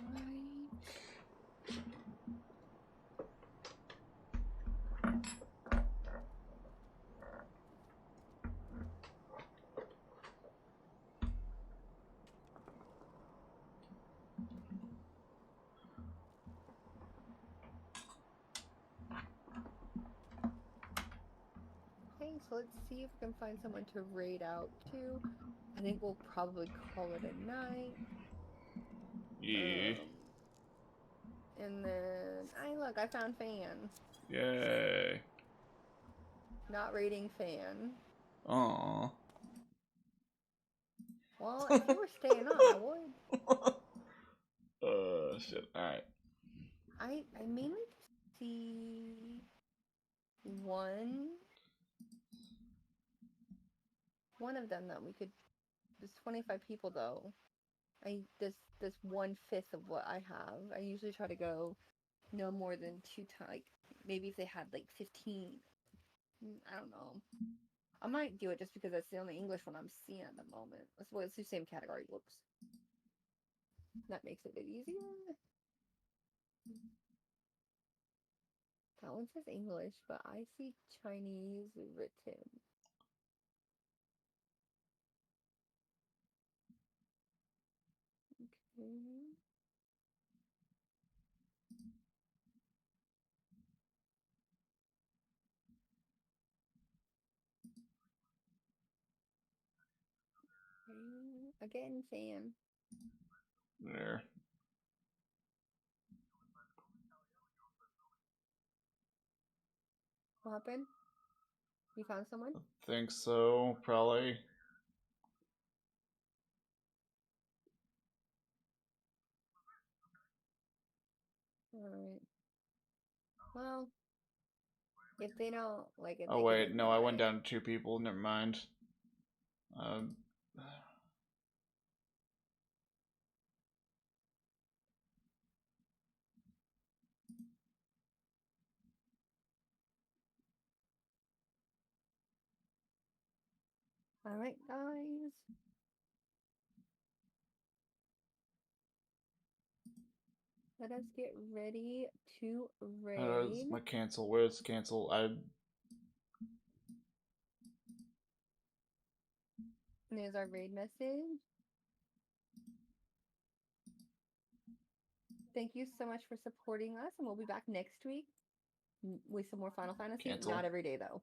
so let's see if we can find someone to raid out to. I think we'll probably call it a night. Yeah. And then, look, I found Fan. Yay. Not raiding Fan. Aww. Well, if you were staying on, I would. Shit. Alright. I mainly see one of them that we could. There's 25 people though. This 1/5 of what I have. I usually try to go no more than 2 times. Like maybe if they had like 15. I don't know. I might do it just because that's the only English one I'm seeing at the moment. Well, it's the same category. Whoops. That makes it a bit easier. That one says English, but I see Chinese written. Okay. Again, Fan. There. What happened? You found someone? Think so, probably. Alright. Well, if they don't like it, Oh they wait, can no, I went deny it. down to 2 people. Never mind. Alright, guys. Let us get ready to raid. My cancel. Where's cancel? There's our raid message. Thank you so much for supporting us, and we'll be back next week with some more Final Fantasy. Cancel. Not every day, though.